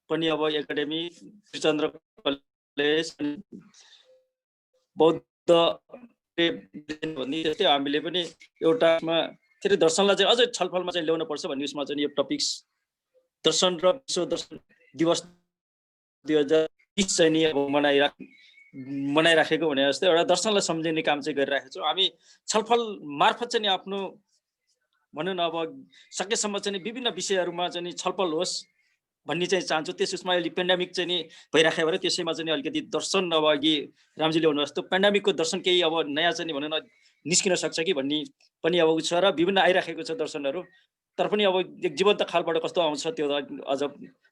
पनि अब एकाडेमी, श्रीचन्द्र कलेज, बौद्ध भन्ने जस्तै हामीले पनि एउटामा फेरि दर्शनलाई चाहिँ अझै छलफलमा चाहिँ ल्याउन पर्छ भन्ने उसमा चाहिँ यो टपिक्स दर्शन र विश्व दर्शन दिवस 2020 चाहिँ नि अब मनाइराखेको भने जस्तै एउटा दर्शनलाई सम्झिने काम चाहिँ गरिराखेको छौँ। हामी छलफल मार्फत चाहिँ आफ्नो भनौँ न अब सकेसम्म चाहिँ विभिन्न विषयहरूमा चाहिँ छलफल होस् भन्ने चाहिँ चाहन्छु। त्यस उसमा अहिले पेन्डेमिक चाहिँ नि भइराख्यो भने त्यसैमा चाहिँ अलिकति दर्शन अब अघि रामजीले भन्नु जस्तो पेन्डेमिकको दर्शन केही अब नयाँ चाहिँ भनौँ न निस्किन सक्छ कि भन्ने पनि अब छ, र विभिन्न आइराखेको छ दर्शनहरू। तर पनि अब एक जीवन्त खालबाट कस्तो आउँछ त्यो अझ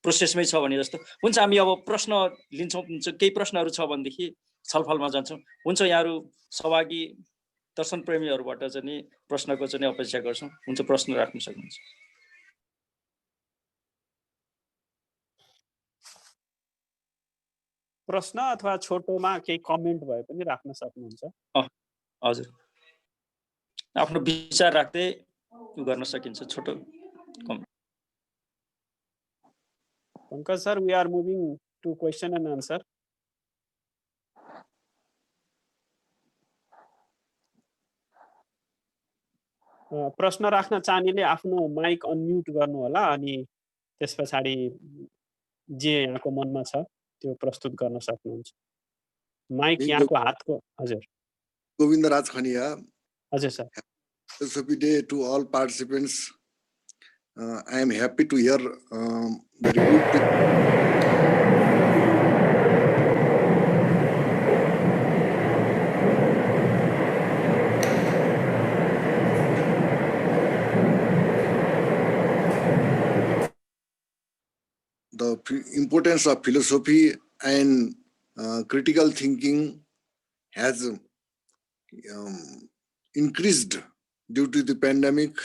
प्रोसेसमै छ भने जस्तो हुन्छ। हामी अब प्रश्न लिन्छौँ, केही प्रश्नहरू छ भनेदेखि छलफलमा जान्छौँ। हुन्छ, यहाँहरू सहभागी दर्शन प्रेमीहरूबाट चाहिँ प्रश्नको चाहिँ अपेक्षा गर्छौँ। हुन्छ, प्रश्न राख्न सक्नुहुन्छ। प्रश्न अथवा छोटोमा केही कमेन्ट भए पनि राख्न सक्नुहुन्छ। हजुर, आफ्नो विचार राख्दै गर्न सकिन्छ छोटो comment. Pankaj sir, we are moving to question and answer. प्रश्न राख्न चाहनेले आफ्नो माइक अनम्युट गर्नु होला, अनि त्यस पछाडि जे यहाँको मनमा छ त्यो प्रस्तुत गर्न सक्नुहुन्छ। माइक यहाँको हातको। हजुर, गोविन्द राज खनिया। हजुर sir. Happy day to all participants. I am happy to hear very good. The importance of philosophy and critical thinking has increased due to the pandemic.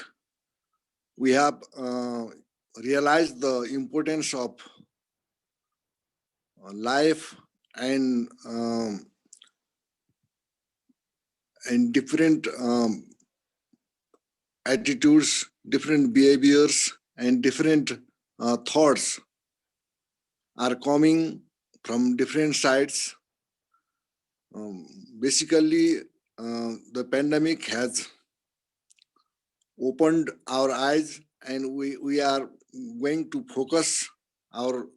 We have realized the importance of life and different attitudes, different behaviors, and different thoughts are coming from different sides. Basically, the pandemic has opened our eyes, and we are going to focus our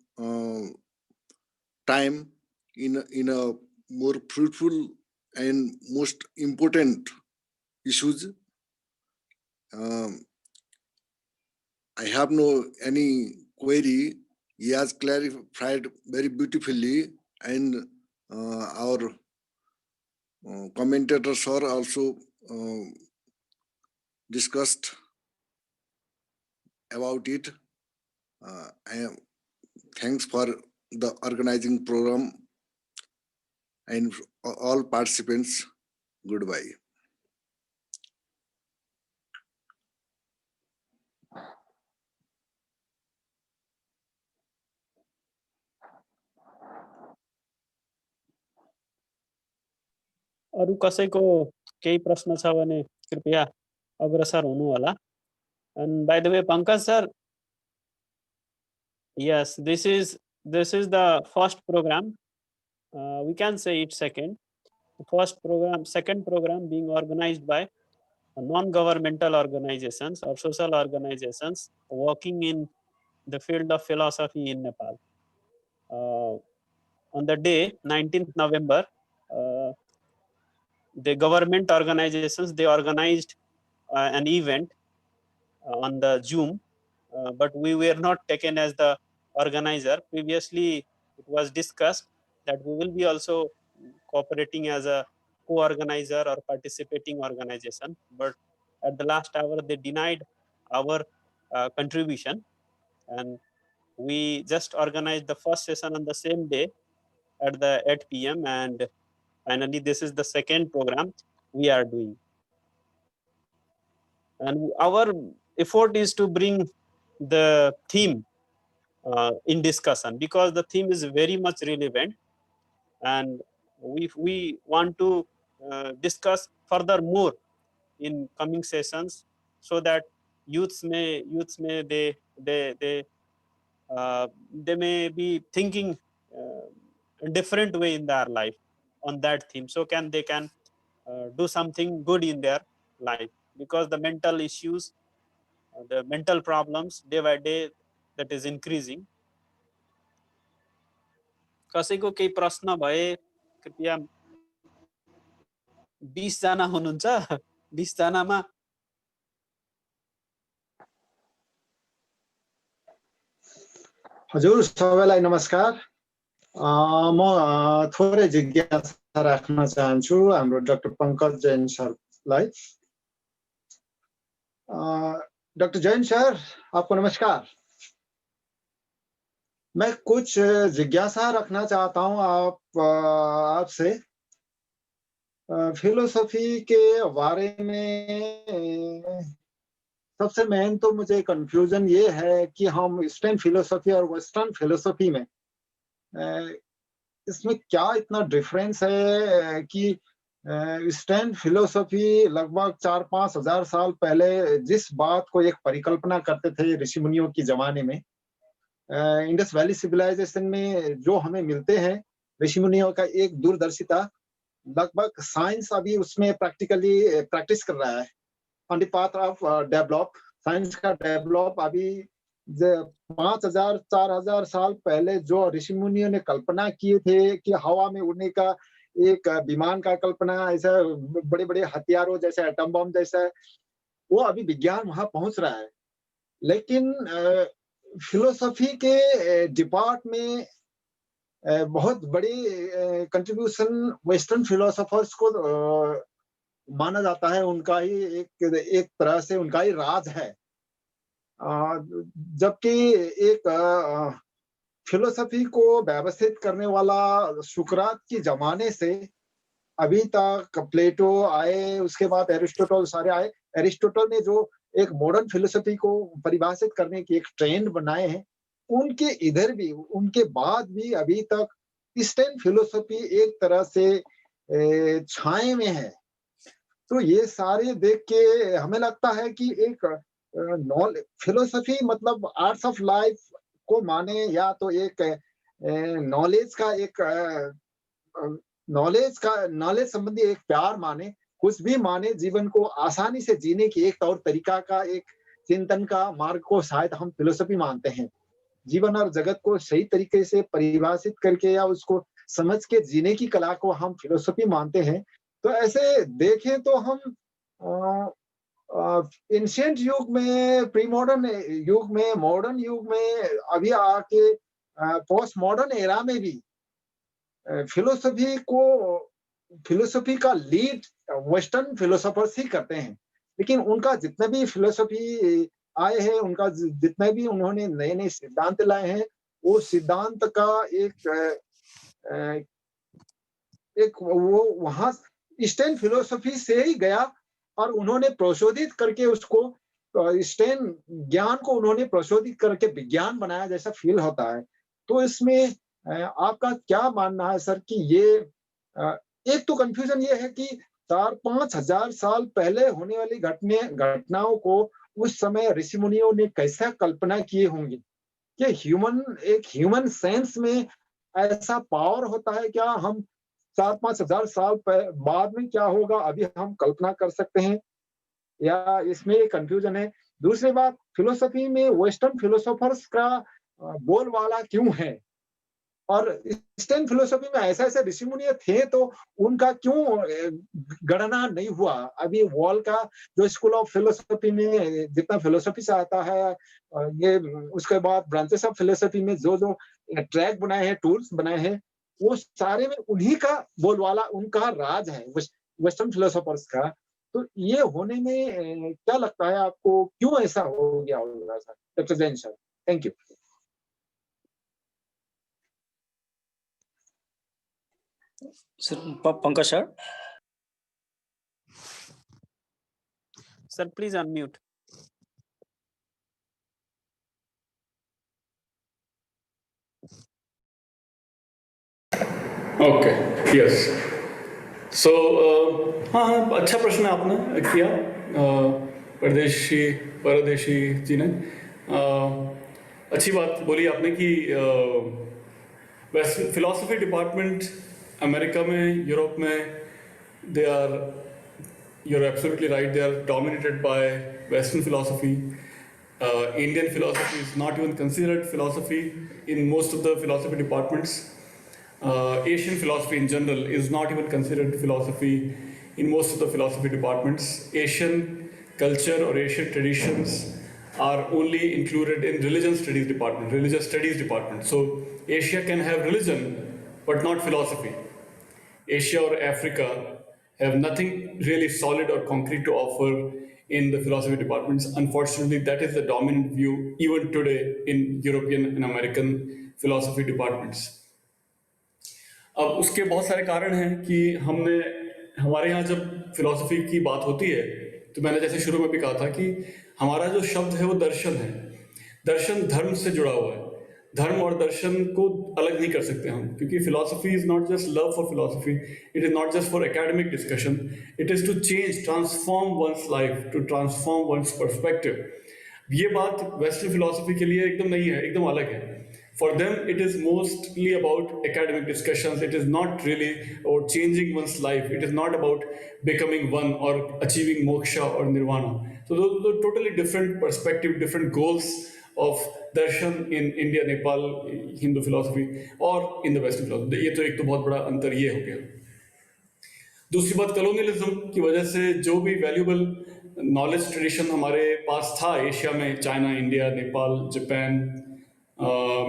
time in a more fruitful and most important issues. I have no any query. He has clarified very beautifully, and our commentators are also discussed about it. Thanks for the organizing program. and all participants, goodbye. अरू कसैको केही प्रश्न छ भने कृपया अग्रसर हुनु होला. And by the way, Pankaj sir, yes, this is the first program. We can say it's second. Second program being organized by non-governmental organizations or social organizations working in the field of philosophy in Nepal. On the day 19th November, the government organizations, they organized an event on the Zoom, but we were not taken as the organizer. Previously, it was discussed that we will be also cooperating as a co-organizer or participating organization, but at the last hour they denied our contribution, and we just organized the first session on the same day at the 8 p.m. and finally this is the second program we are doing, and our effort is to bring the theme in discussion because the theme is very much relevant, and we want to discuss further more in coming sessions so that youths may they may be thinking a different way in their life on that theme, so they can do something good in their life, because the mental issues, the mental problems day by day that is increasing. कसैको केही प्रश्न भए कृपया 20 जना हुनुहुन्छ, 20 जनामा हजुर सबैलाई नमस्कार. म थोरै जिज्ञासा राख्न चाहन्छु हाम्रो डाक्टर पंकज जैन सरलाई. डॉक्टर जैन सर, आपको नमस्कार. मैं कुछ जिज्ञासा रखना चाहता हूं आपसे. फिलोसफी के बारे में सबसे मेन तो मुझे कंफ्यूजन ये है कि हम ईस्टर्न फिलोसफी और वेस्टर्न फिलोसफी में इसमें क्या इतना डिफरेंस है कि ईस्टर्न फिलोसफी लगभग 4-5 हजार साल पहले जिस बात को एक परिकल्पना करते थे ऋषि मुनियों की जमाने में, इंडस वैली सिविलाइजेशन में जो हमें मिलते हैं ऋषि मुनियों का एक दूरदर्शिता, लगभग साइंस अभी उसमें प्रैक्टिकली प्रैक्टिस कर रहा है. On the path of develop, science का डेवलप अभी 5000-4000 साल पहले जो ऋषि मुनियों ने कल्पना किए थे कि हवा में उड़ने का एक विमान का कल्पना, ऐसा बड़े बड़े हथियारों जैसे एटम बम जैसा, वो अभी विज्ञान वहां पहुंच रहा है. लेकिन फिलोसफी के डिपार्ट में बहुत बड़ी कंट्रीब्यूशन वेस्टर्न फिलोसोफर्स को माना जाता है. उनका ही एक तरह से उनका ही राज है. जबकि एक फिलोसफी को व्यवस्थित करने वाला सुकरात की जमाने से अभी तक प्लेटो आए, उसके बाद एरिस्टोटल सारे आए. एरिस्टोटल ने जो एक मॉडर्न फिलोसफी को परिभाषित करने की एक ट्रेंड बनाए हैं, उनके इधर भी, उनके बाद भी अभी तक ईस्टर्न फिलोसफी एक तरह से छाए में है. तो ये सारे देख के हमें लगता है कि एक फिलोसफी मतलब आर्ट्स ऑफ लाइफ को माने, या तो एक नॉलेज संबंधी एक प्यार माने, कुछ भी माने, जीवन को आसानी से जीने की एक तौर तरीका का, एक चिंतन का मार्ग को शायद हम फिलोसफी मानते हैं. जीवन और जगत को सही तरीके से परिभाषित करके या उसको समझ के जीने की कला को हम फिलोसफी मानते हैं. तो ऐसे देखें तो हम एंशिएंट युग में, प्री मॉडर्न युग में, मॉडर्न युग में, अभी आके पोस्ट मॉडर्न एरा में भी फिलोसफी का लीड वेस्टर्न फिलोसोफर्स ही करते हैं. लेकिन उनका जितने भी फिलोसफी आए हैं, उनका जितने भी उन्होंने नए नए सिद्धांत लाए हैं, वो सिद्धांत का एक एक वो वहां ईस्टर्न फिलोसफी से ही गया और उन्होंने प्रशोधित करके उसको ईस्टर्न ज्ञान को उन्होंने प्रशोधित करके विज्ञान बनाया जैसा फील होता है। तो इसमें आपका क्या मानना है सर कि ये एक तो कंफ्यूजन ये है कि 4-5 हजार साल पहले होने वाली घटनाओं को उस समय ऋषि मुनियों ने कैसा कल्पना किए होंगे? कि एक ह्यूमन सेंस में ऐसा पावर होता है क्या? हम 4-5 हजार साल बाद में क्या होगा अभी हम कल्पना कर सकते हैं या इसमें कंफ्यूजन है? दूसरी बात, फिलोसफी में वेस्टर्न फिलोसोफर्स का बोलबाला क्यों है? और ईस्टर्न फिलोसफी में ऐसे ऋषि मुनि थे तो उनका क्यों गणना नहीं हुआ? अभी वॉल का जो स्कूल ऑफ फिलोसफी में जितना फिलोसफी से आता है, ये उसके बाद ब्रांचेस ऑफ फिलोसफी में जो जो ट्रैक बनाए हैं, टूल्स बनाए हैं, वो सारे में उन्हीं का बोलबाला, उनका राज है वेस्टर्न फिलोसोफर्स का। तो ये होने में क्या लगता है आपको, क्यों ऐसा हो गया होगा sir? Doctor Jain sir, thank you. Sir, Pankaj sir. Sir, please unmute. Okay, yes. So, हाँ, अच्छा प्रश्न आपने किया परदेशी जी ने। अच्छी बात बोली आपने कि वेस्ट फिलोसफी डिपार्टमेंट अमेरिका में, यूरोप में, they are, you're absolutely right, they are dominated by Western philosophy. Indian philosophy is not even considered philosophy in most of the philosophy departments. Asian philosophy in general is not even considered philosophy in most of the philosophy departments. Asian culture or Asian traditions are only included in religious studies department. So Asia can have religion, but not philosophy. Asia or Africa have nothing really solid or concrete to offer in the philosophy departments. Unfortunately, that is the dominant view even today in European and American philosophy departments. अब उसके बहुत सारे कारण हैं कि हमारे यहाँ जब फिलॉसफी की बात होती है तो मैंने जैसे शुरू में भी कहा था कि हमारा जो शब्द है वो दर्शन है। दर्शन धर्म से जुड़ा हुआ है। धर्म और दर्शन को अलग नहीं कर सकते हम, क्योंकि philosophy is not just love for philosophy, it is not just for academic discussion, it is to transform one's life, to transform one's perspective. ये बात वेस्टर्न फिलॉसफी के लिए एकदम नहीं है, एकदम अलग है। For them, it is mostly about academic discussions. It is not really about changing one's life. It is not about becoming one or achieving moksha or nirvana. So those are totally different perspective, different goals of darshan in India, Nepal, Hindu philosophy or in the Western philosophy. ये तो एक तो बहुत बड़ा अंतर ये हो गया। दूसरी बात, कलोनियलिज्म की वजह से जो भी वैल्यूबल नॉलेज ट्रेडिशन हमारे पास था एशिया में, चाइना, इंडिया, नेपाल, जापान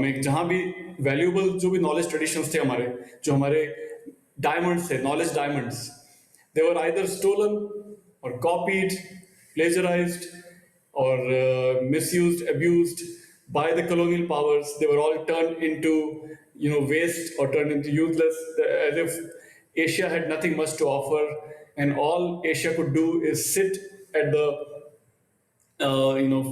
में, जहाँ भी वैल्यूबल जो भी नॉलेज ट्रेडिशंस थे हमारे, जो हमारे डायमंड्स थे, knowledge diamonds, they were either stolen or copied, plagiarised or misused, abused by the colonial powers. They were all turned into, waste or turned into useless, as if Asia had nothing much to offer, and all Asia could do is sit at the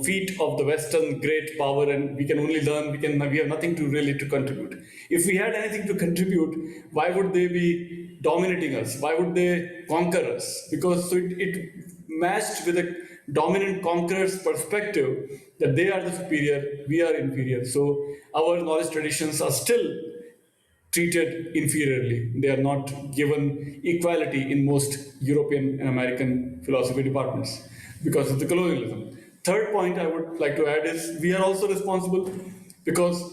feet of the Western great power, and we can only learn. We have nothing to really to contribute. If we had anything to contribute, why would they be dominating us? Why would they conquer us? Because it matched with a dominant conqueror's perspective that they are the superior, we are inferior. So our knowledge traditions are still treated inferiorly. They are not given equality in most European and American philosophy departments because of the colonialism. Third point I would like to add is we are also responsible because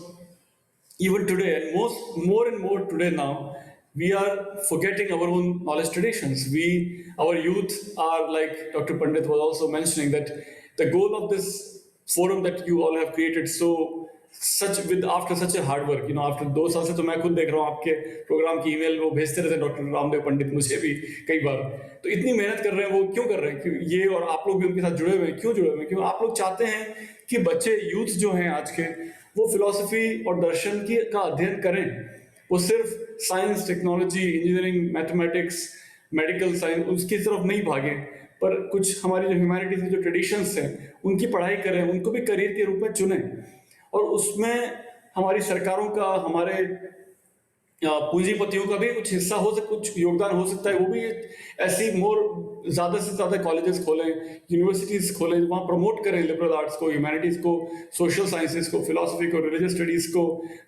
even today, and more and more today now, we are forgetting our own knowledge traditions. Our youth are, like Dr. Pandit was also mentioning, that the goal of this forum that you all have created after such a hard work, after 2 साल से तो मैं खुद देख रहा हूँ आपके programme की ईमेल वो भेजते रहते हैं डॉक्टर रामदेव पंडित, मुझे भी कई बार। तो इतनी मेहनत कर रहे हैं, वो क्यों कर रहे हैं? ये और आप लोग भी उनके साथ जुड़े हुए हैं, क्यों जुड़े हुए हैं? क्यों आप लोग चाहते हैं कि बच्चे, यूथ जो हैं आज के, वो फिलॉसफी और दर्शन का अध्ययन करें, वो सिर्फ science, technology, engineering, mathematics, medical science उसकी तरफ नहीं भागे, पर कुछ हमारी जो ह्यूमैनिटीज की जो ट्रेडिशंस हैं उनकी पढ़ाई करें, उनको भी करियर के रूप में चुने, और उसमें हमारी सरकारों का, हमारे पूंजीपतियों का भी कुछ हिस्सा हो सकता, कुछ योगदान हो सकता है। वो भी ऐसी ज़्यादा से ज़्यादा कॉलेजेस खोलें, यूनिवर्सिटीज़ खोलें, वहाँ प्रमोट करें लिबरल आर्ट्स को, ह्यूमैनिटीज़ को, सोशल साइंसेस को, फिलॉसफी को, रिलीजियस स्टडीज़ को,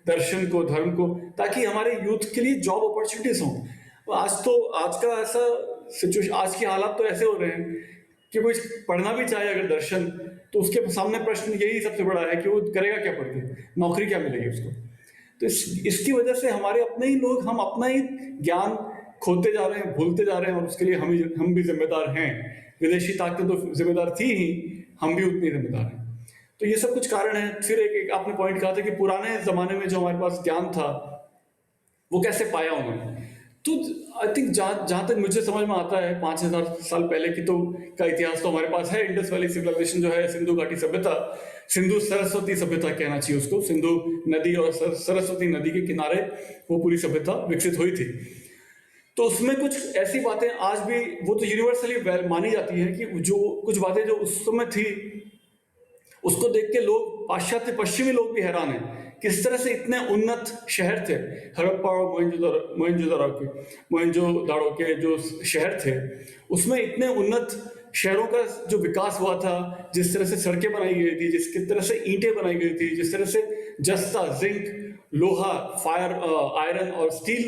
दर्शन को, धर्म को, ताकि हमारे यूथ के लिए जॉब अपॉर्चुनिटीज़ हों। आज का ऐसा सिचुएशन, आज के हालात तो ऐसे हो रहे हैं कि कोई पढ़ना भी चाहे अगर दर्शन, तो उसके सामने प्रश्न यही सबसे बड़ा है कि वो करेगा क्या पढ़ के, नौकरी क्या मिलेगी उसको। तो इसकी वजह से हमारे अपने ही लोग, हम अपना ही ज्ञान खोते जा रहे हैं, भूलते जा रहे हैं, और उसके लिए हम भी जिम्मेदार हैं। विदेशी ताकतें तो जिम्मेदार थी ही, हम भी उतने जिम्मेदार हैं। तो ये सब कुछ कारण है। फिर एक आपने पॉइंट कहा था कि पुराने जमाने में जो हमारे पास ज्ञान था वो कैसे पाया उन्होंने। तो आई थिंक जहाँ तक मुझे समझ में आता है 5000 साल पहले की का इतिहास तो हमारे पास है। इंडस वैली सिविलाइजेशन जो है, सिंधु घाटी सभ्यता, सिंधु सरस्वती सभ्यता कहना चाहिए उसको, सिंधु नदी और सरस्वती नदी के किनारे वो पूरी सभ्यता विकसित हुई थी। तो उसमें कुछ ऐसी बातें आज भी, वो तो यूनिवर्सली मानी जाती है कि जो कुछ बातें जो उस समय थी उसको देख के लोग, पाश्चात्य पश्चिमी लोग भी हैरान हैं किस तरह से इतने उन्नत शहर थे। हड़प्पा और मोहनजोदाड़ो के जो शहर थे उसमें इतने उन्नत शहरों का जो विकास हुआ था, जिस तरह से सड़कें बनाई गई थी, जिस तरह से ईंटें बनाई गई थी, जिस तरह से जस्ता, जिंक, लोहा, आयरन और स्टील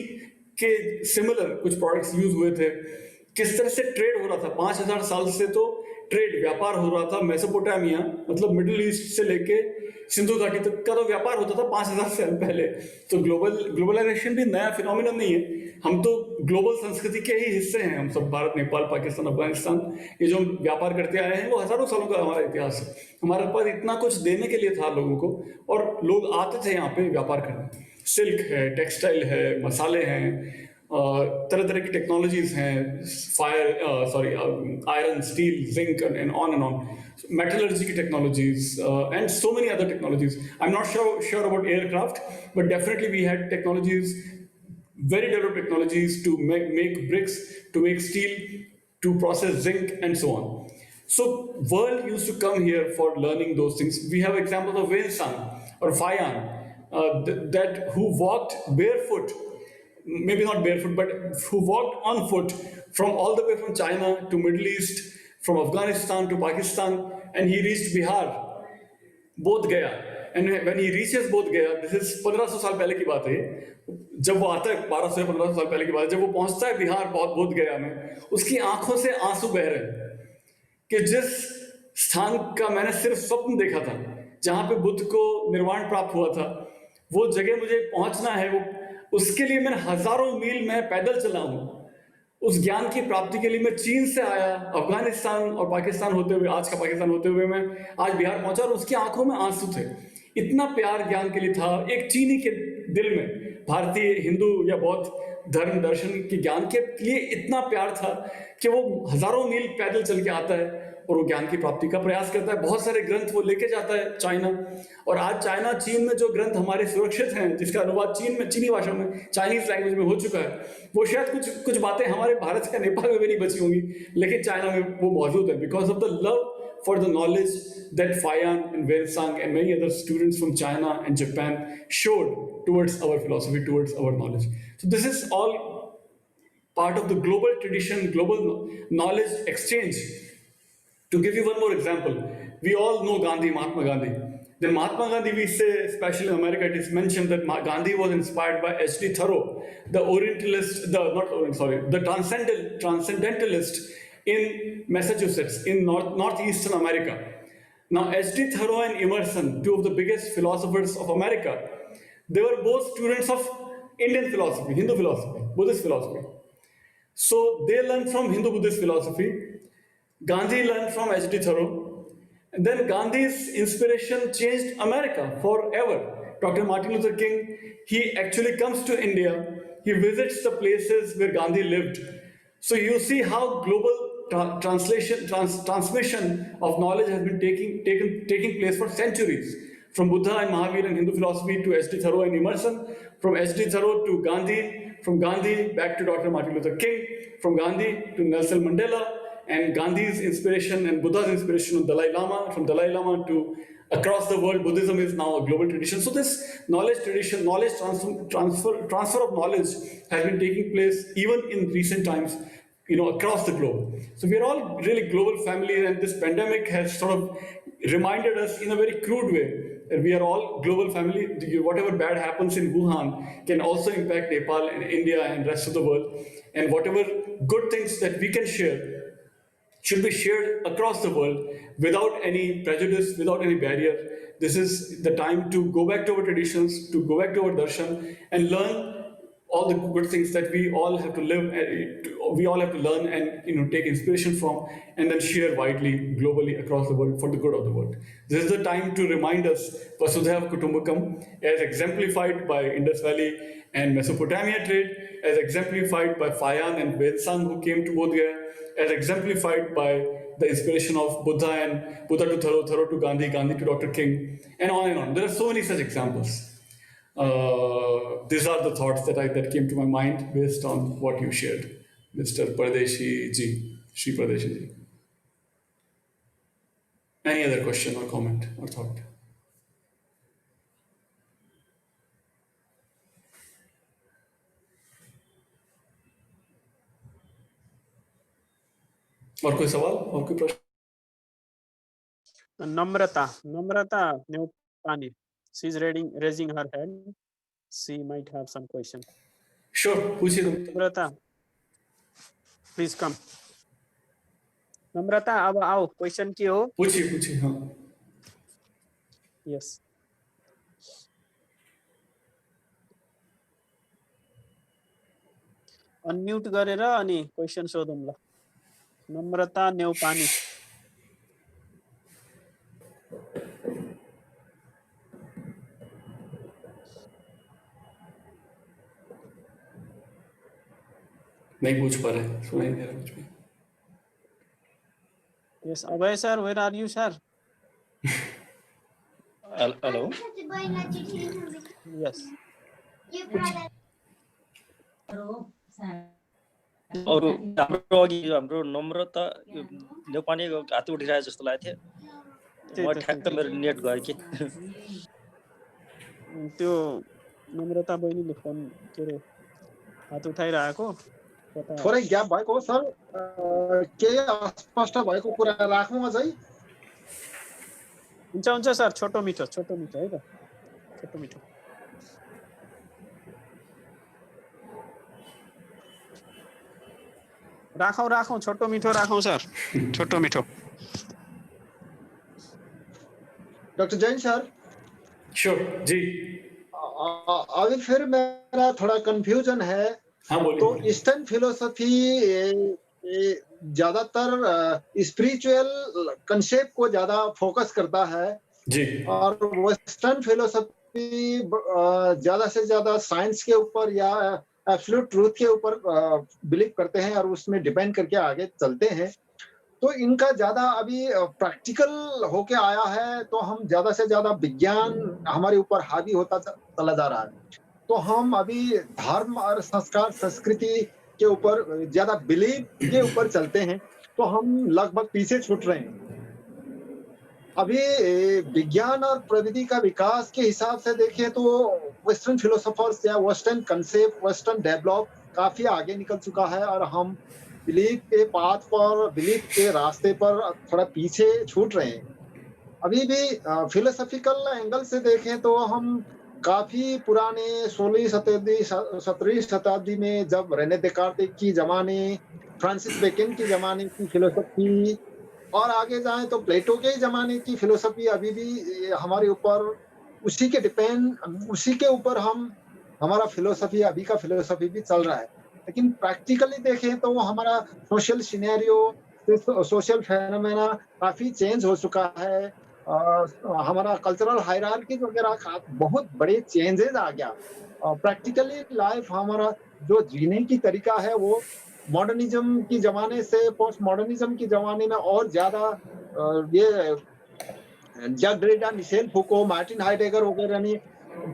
के सिमिलर कुछ प्रोडक्ट्स यूज हुए थे, किस तरह से ट्रेड हो रहा था 5000 साल से। तो ट्रेड, व्यापार हो रहा था। मेसोपोटामिया मतलब मिडिल ईस्ट से लेके सिंधु घाटी तक का तो व्यापार होता था 5000 साल पहले। तो ग्लोबलाइजेशन भी नया फिनोमिनन नहीं है, हम तो ग्लोबल संस्कृति के ही हिस्से हैं। हम सब भारत, नेपाल, पाकिस्तान, अफगानिस्तान, ये जो व्यापार करते आए हैं वो हजारों सालों का हमारा इतिहास है। हमारे पास इतना कुछ देने के लिए था लोगों को, और लोग आते थे यहाँ पे व्यापार करने। सिल्क है, टेक्सटाइल है, मसाले हैं, तरह तरह की टेक्नोलॉजीज हैं, iron, steel, zinc and on, metallurgy technologies, and so many other technologies. I'm not sure about aircraft, but definitely we had technologies, very developed technologies to make bricks, to make steel, to process zinc, and so on. So world used to come here for learning those things. We have examples of Wensang or Fayan that who walked barefoot, maybe not barefoot, but who walked on foot from all the way from China to Middle East, from Afghanistan to Pakistan, and he reached Bihar, Bodh Gaya. And when he reaches Bodh Gaya, this is 1500 साल पहले की बात है, जब वो आता है 1200 या 1500 साल पहले की बात है, जब वो पहुंचता है बिहार बोध गया में, उसकी आंखों से आंसू बह रहे हैं कि जिस स्थान का मैंने सिर्फ स्वप्न देखा था, जहां पे बुद्ध को निर्वाण प्राप्त हुआ था, वो जगह मुझे पहुंचना है, वो उसके लिए मैंने हजारों मील मैं पैदल चला हूं। उस ज्ञान की प्राप्ति के लिए मैं चीन से आया, अफगानिस्तान और पाकिस्तान होते हुए, आज का पाकिस्तान होते हुए मैं आज बिहार पहुंचा, और उसकी आंखों में आंसू थे। इतना प्यार ज्ञान के लिए था एक चीनी के दिल में। भारतीय, हिंदू या बौद्ध धर्म दर्शन के ज्ञान के लिए इतना प्यार था कि वो हजारों मील पैदल चल के आता है और वो ज्ञान की प्राप्ति का प्रयास करता है। बहुत सारे ग्रंथ वो लेके जाता है चाइना, और आज चाइना, चीन में जो ग्रंथ हमारे सुरक्षित हैं, जिसका अनुवाद चीनी भाषा में, चाइनीज लैंग्वेज में हो चुका है, वो शायद कुछ बातें हमारे भारत का नेपाल में भी नहीं बची होंगी, लेकिन चाइना में वो मौजूद है, because of the love for the knowledge that Fayan and Wensang and many other students from China and Japan showed towards our philosophy, towards our knowledge. So this is all part of the global tradition, global knowledge exchange. To give you one more example, we all know Gandhi, Mahatma Gandhi. Then Mahatma Gandhi, we say, especially in America, it is mentioned that Gandhi was inspired by H.D. Thoreau, the Orientalist, the Transcendentalist in Massachusetts, in northeastern America. Now, H.D. Thoreau and Emerson, two of the biggest philosophers of America, they were both students of Indian philosophy, Hindu philosophy, Buddhist philosophy. So they learned from Hindu-Buddhist philosophy. Gandhi learned from H.D. Thoreau. And then Gandhi's inspiration changed America forever. Dr. Martin Luther King, he actually comes to India. He visits the places where Gandhi lived. So you see how global transmission of knowledge has been taking place for centuries, from Buddha and Mahavir and Hindu philosophy to H.D. Thoreau and Emerson, from H.D. Thoreau to Gandhi, from Gandhi back to Dr. Martin Luther King, from Gandhi to Nelson Mandela, and Gandhi's inspiration and Buddha's inspiration of Dalai Lama, from Dalai Lama to across the world, Buddhism is now a global tradition. So this knowledge tradition, knowledge transfer of knowledge has been taking place even in recent times, across the globe. So we are all really global family, and this pandemic has sort of reminded us in a very crude way that we are all global family. Whatever bad happens in Wuhan can also impact Nepal and India and rest of the world. And whatever good things that we can share should be shared across the world without any prejudice, without any barrier. This is the time to go back to our traditions, to go back to our darshan, and learn all the good things that we all have to live, we all have to learn and take inspiration from, and then share widely, globally across the world for the good of the world. This is the time to remind us Vasudhaiva Kutumbakam, as exemplified by Indus Valley and Mesopotamia trade, as exemplified by Fayan and Vedsan who came to Bodh Gaya, as exemplified by the inspiration of Buddha and Buddha to Thoreau, Thoreau to Gandhi, Gandhi to Dr. King, and on and on. There are so many such examples. These are the thoughts that came to my mind based on what you shared, Mr. Pardeshi ji, Shri Pardeshi ji. Any other question or comment or thought? और कोई सवाल और कोई प्रश्न? Namrata Neupani. She's raising her hand. She might have some question. Sure, पूछिए Namrata, please come. Namrata, अब आओ, question की हो? पूछिए हाँ. Yes. Unmute गरेर अनि question सोधौँ ल. Namrata Neupani. नहीं पूछ पा रहे, सुनाई नहीं दे रहा कुछ भी. Yes, Abhay sir, where are you, sir? Hello. Yes. अरू हाम्रो अघि हाम्रो नम्रता नेपालीको हात उठिरहेको जस्तो लागेको थियो. म ठ्याक्क मेरो नेट गयो कि. त्यो नम्रता बहिनीले फोन के रे हात उठाइरहेको थोरै ग्याप भएको हो सर. केही अस्पष्ट भएको कुरा राखौँ अझै? हुन्छ सर, छोटो मिठो है त, छोटो मिठो. राखौँ छोटो मिठो राखौँ सर, छोटो मिठो. Doctor Jain sir. श्योर जी. अभी फिर मेरा थोड़ा कंफ्यूजन है. हाँ बोलिए. तो ईस्टर्न फिलोसफी ज्यादातर स्पिरिचुअल कंसेप्ट को ज्यादा फोकस करता है जी, और वेस्टर्न फिलोसफी ज्यादा से ज्यादा साइंस के ऊपर या एब्सोल्यूट ट्रूथ के ऊपर बिलीव करते हैं और उसमें डिपेंड करके आगे चलते हैं. तो इनका ज्यादा अभी प्रैक्टिकल होके आया है, तो हम ज्यादा से ज्यादा विज्ञान हमारे ऊपर हावी होता चला जा रहा है. तो हम अभी धर्म और संस्कार संस्कृति के ऊपर ज्यादा बिलीव के ऊपर चलते हैं, तो हम लगभग पीछे छूट रहे हैं. अभी विज्ञान और प्रविधि का विकास के हिसाब से देखें तो वेस्टर्न फिलोसोफर्स या वेस्टर्न कंसेप्ट, वेस्टर्न डेवलप काफी आगे निकल चुका है और हम बिलीफ के पाथ पर, बिलीफ के रास्ते पर थोड़ा पीछे छूट रहे हैं. अभी भी फिलोसॉफिकल एंगल से देखें तो हम काफी पुराने 16वीं शताब्दी 17वीं शताब्दी में जब रेने देकार्ते की जमाने, फ्रांसिस बेकन की जमाने की फिलोसफी और आगे जाएं तो प्लेटो के जमाने की फिलोसफी अभी भी हमारे ऊपर उसी के ऊपर हमारा फिलोसफी, अभी का फिलोसफी भी चल रहा है. लेकिन प्रैक्टिकली देखें तो हमारा सोशल सिनेरियो, सोशल फेनोमेना काफी चेंज हो चुका है. हमारा कल्चरल हायरार्की वगैरह बहुत बड़े चेंजेस आ गया. प्रैक्टिकली लाइफ हमारा जो जीने की तरीका है वो मॉडर्निज्म की जमाने से पोस्ट मॉडर्निज्म की जमाने में और ज्यादा ये Jack Derrida, Michel फुको, Martin Heidegger वगैरह ने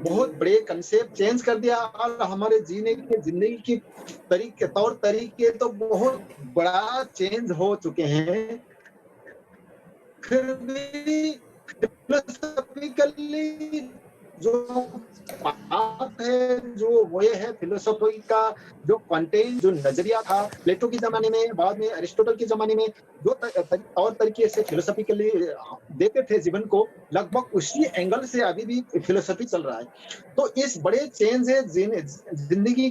बहुत बड़े कंसेप्ट चेंज कर दिया और हमारे जीने के जिंदगी की तरीके तौर तरीके तो बहुत बड़ा चेंज हो चुके हैं। फिर भी फिलोसॉफिकली जो बात है, जो वो ये है फिलोसॉफी का जो कंटेंट, जो नजरिया था प्लेटो के जमाने में, बाद में अरिस्टोटल के जमाने में, जो तौर तरीके से फिलोसॉफिकली देते थे जीवन को, लगभग उसी एंगल से अभी भी फिलोसॉफी चल रहा है। तो इस बड़े चेंज है जिंदगी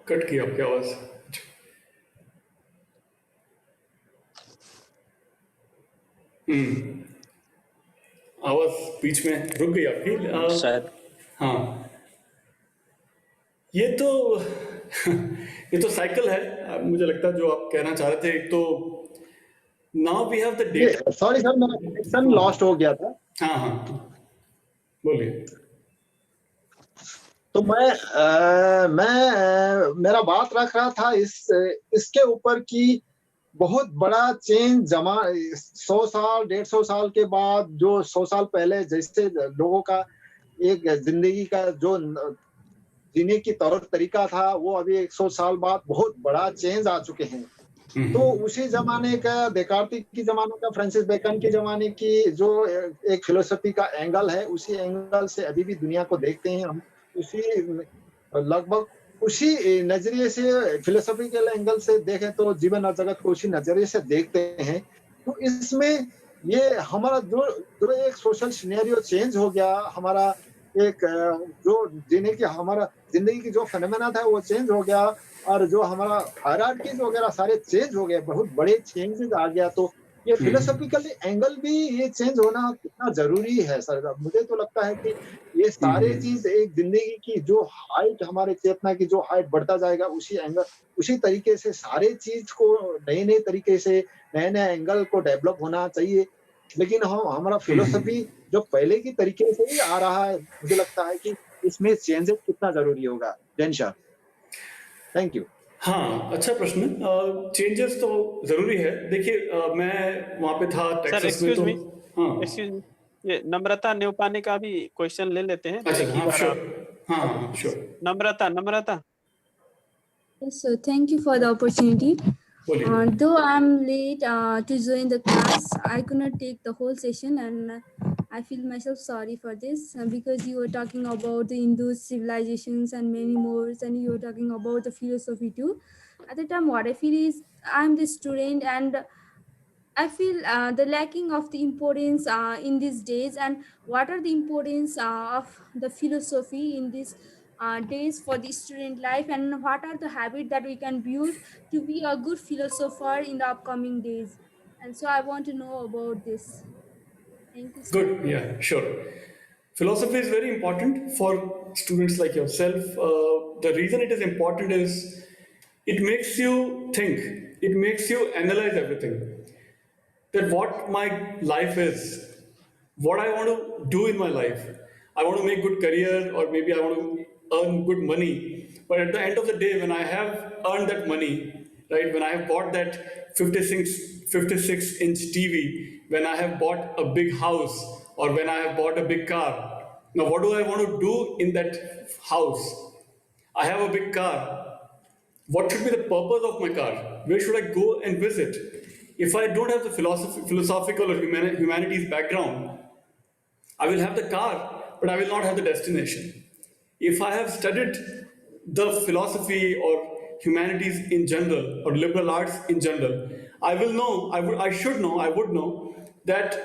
कट किया आपकी आवाज। आवाज बीच में रुक गई आपकी। शायद हाँ, ये तो ये तो साइकिल है। मुझे लगता है जो आप कहना चाह रहे थे, एक तो now we have the data. Sorry sir, मेरा कनेक्शन लॉस्ट हो गया था। हाँ हाँ, बोलिए। तो मेरा बात रख रहा था इसके ऊपर कि बहुत बड़ा चेंज 100 साल 150 साल के बाद, जो 100 साल पहले जैसे लोगों का एक जिंदगी का जो जीने की तौर तरीका था, वो अभी 100 साल बाद बहुत बड़ा चेंज आ चुके हैं। तो उसी जमाने का, देकार्ती की जमाने का, फ्रांसिस बेकन के जमाने की जो एक फिलोसफी का एंगल है, उसी एंगल से अभी भी दुनिया को देखते हैं हम। उसी लगभग उसी नजरिए से, फिलोसॉफिकल एंगल से देखें तो जीवन और जगत को उसी नजरिए से देखते हैं। तो इसमें ये हमारा जो एक सोशल सिनेरियो चेंज हो गया, हमारा एक जो जीने की, हमारा जिंदगी की जो फेनोमेना था वो चेंज हो गया, और जो हमारा हायरार्कीज वगैरह सारे चेंज हो गए, बहुत बड़े चेंजेस आ गया। तो ये फिलोसॉफिकली एंगल भी ये चेंज होना कितना जरूरी है सर। मुझे तो लगता है कि ये सारे चीज एक जिंदगी की जो हाइट, हमारे चेतना की जो हाइट बढ़ता जाएगा, उसी एंगल, उसी तरीके से सारे चीज को नए नए तरीके से, नए नए एंगल को डेवलप होना चाहिए। लेकिन हम हमारा फिलोसफी जो पहले की तरीके से ही आ रहा है, मुझे लगता है कि इसमें चेंजेस कितना जरूरी होगा। Jain Shah, thank you. हाँ, अच्छा प्रश्न। चेंजेस तो जरूरी है। देखिए, मैं वहां पे था टेक्सास में, तो एक्सक्यूज मी, ये नम्रता न्योपाने का भी क्वेश्चन ले लेते हैं। अच्छा, एक ही हाँ, बार श्योर। हाँ, sure. Namrata. Yes, sir. Thank you for the opportunity. Though I'm late to join the class, I could not take the whole session, and I feel myself sorry for this because you were talking about the Hindu civilizations and many more, and you were talking about the philosophy too. At the time, what I feel is I'm the student, and I feel the lacking of the importance in these days, and what are the importance of the philosophy in these days for the student life, and what are the habits that we can build to be a good philosopher in the upcoming days. And so I want to know about this. Thank you, sir. Good, yeah, sure. Philosophy is very important for students like yourself. The reason it is important is it makes you think, it makes you analyze everything. That what my life is, what I want to do in my life. I want to make good career, or maybe I want to earn good money. But at the end of the day, when I have earned that money, right, when I have bought that 56-inch TV, when I have bought a big house, or when I have bought a big car, now what do I want to do in that house? I have a big car. What should be the purpose of my car? Where should I go and visit? If I don't have the philosophical or humanities background, I will have the car, but I will not have the destination. If I have studied the philosophy or humanities in general, or liberal arts in general, I will know, I would know that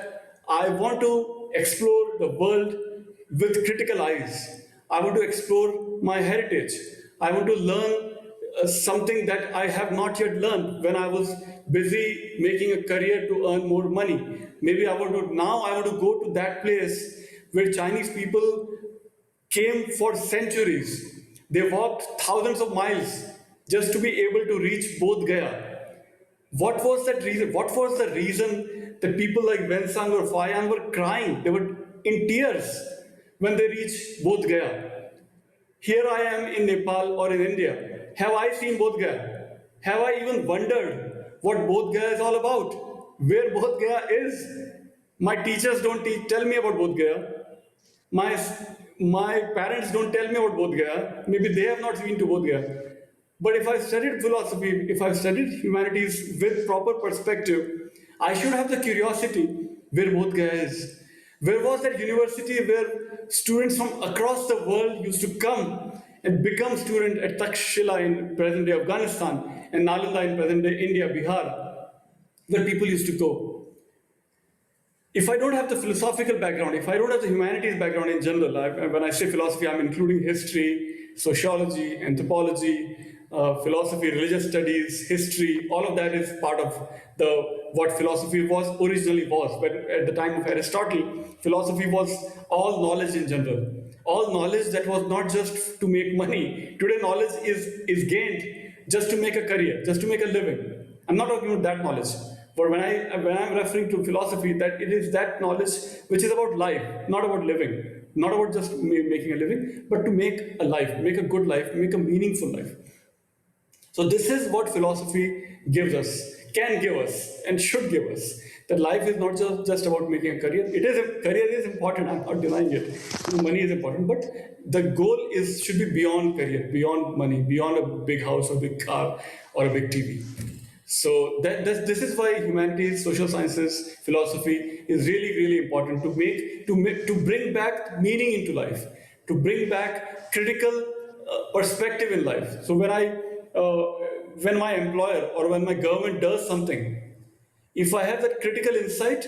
I want to explore the world with critical eyes. I want to explore my heritage. I want to learn something that I have not yet learned when I was busy making a career to earn more money. Maybe I want to go to that place where Chinese people came for centuries. They walked thousands of miles just to be able to reach Bodh Gaya. What was that reason? What was the reason that people like Wensang or Fayan were crying? They were in tears when they reached Bodh Gaya. Here I am in Nepal or in India. Have I seen Bodh Gaya? Have I even wondered what Bodh Gaya is all about? where Bodh Gaya is. My teachers don't tell me about Bodh Gaya. My parents don't tell me about Bodh Gaya. Maybe they have not been to Bodh Gaya. But if I studied philosophy, if I studied humanities with proper perspective, I should have the curiosity where Bodh Gaya is. Where was that university where students from across the world used to come and become students at Takshila in present-day Afghanistan and Nalanda in present-day India, Bihar, where people used to go. If I don't have the philosophical background, if I don't have the humanities background in general, when I say philosophy, I'm including history, sociology, anthropology, philosophy, religious studies, history, all of that is part of what philosophy originally was. But at the time of Aristotle, philosophy was all knowledge in general. All knowledge that was not just to make money. Today knowledge is gained just to make a career, just to make a living. I'm not talking about that knowledge. But when I'm referring to philosophy, that it is that knowledge which is about life, not about living, not about just making a living, but to make a life, make a good life, make a meaningful life. So this is what philosophy gives us, can give us, and should give us. That life is not just about making a career. Career is important. I'm not denying it. Money is important, but the goal should be beyond career, beyond money, beyond a big house or big car or a big TV. So this is why humanities, social sciences, philosophy is really, really important to bring back meaning into life, to bring back critical perspective in life. So when my employer or when my government does something, if I have that critical insight,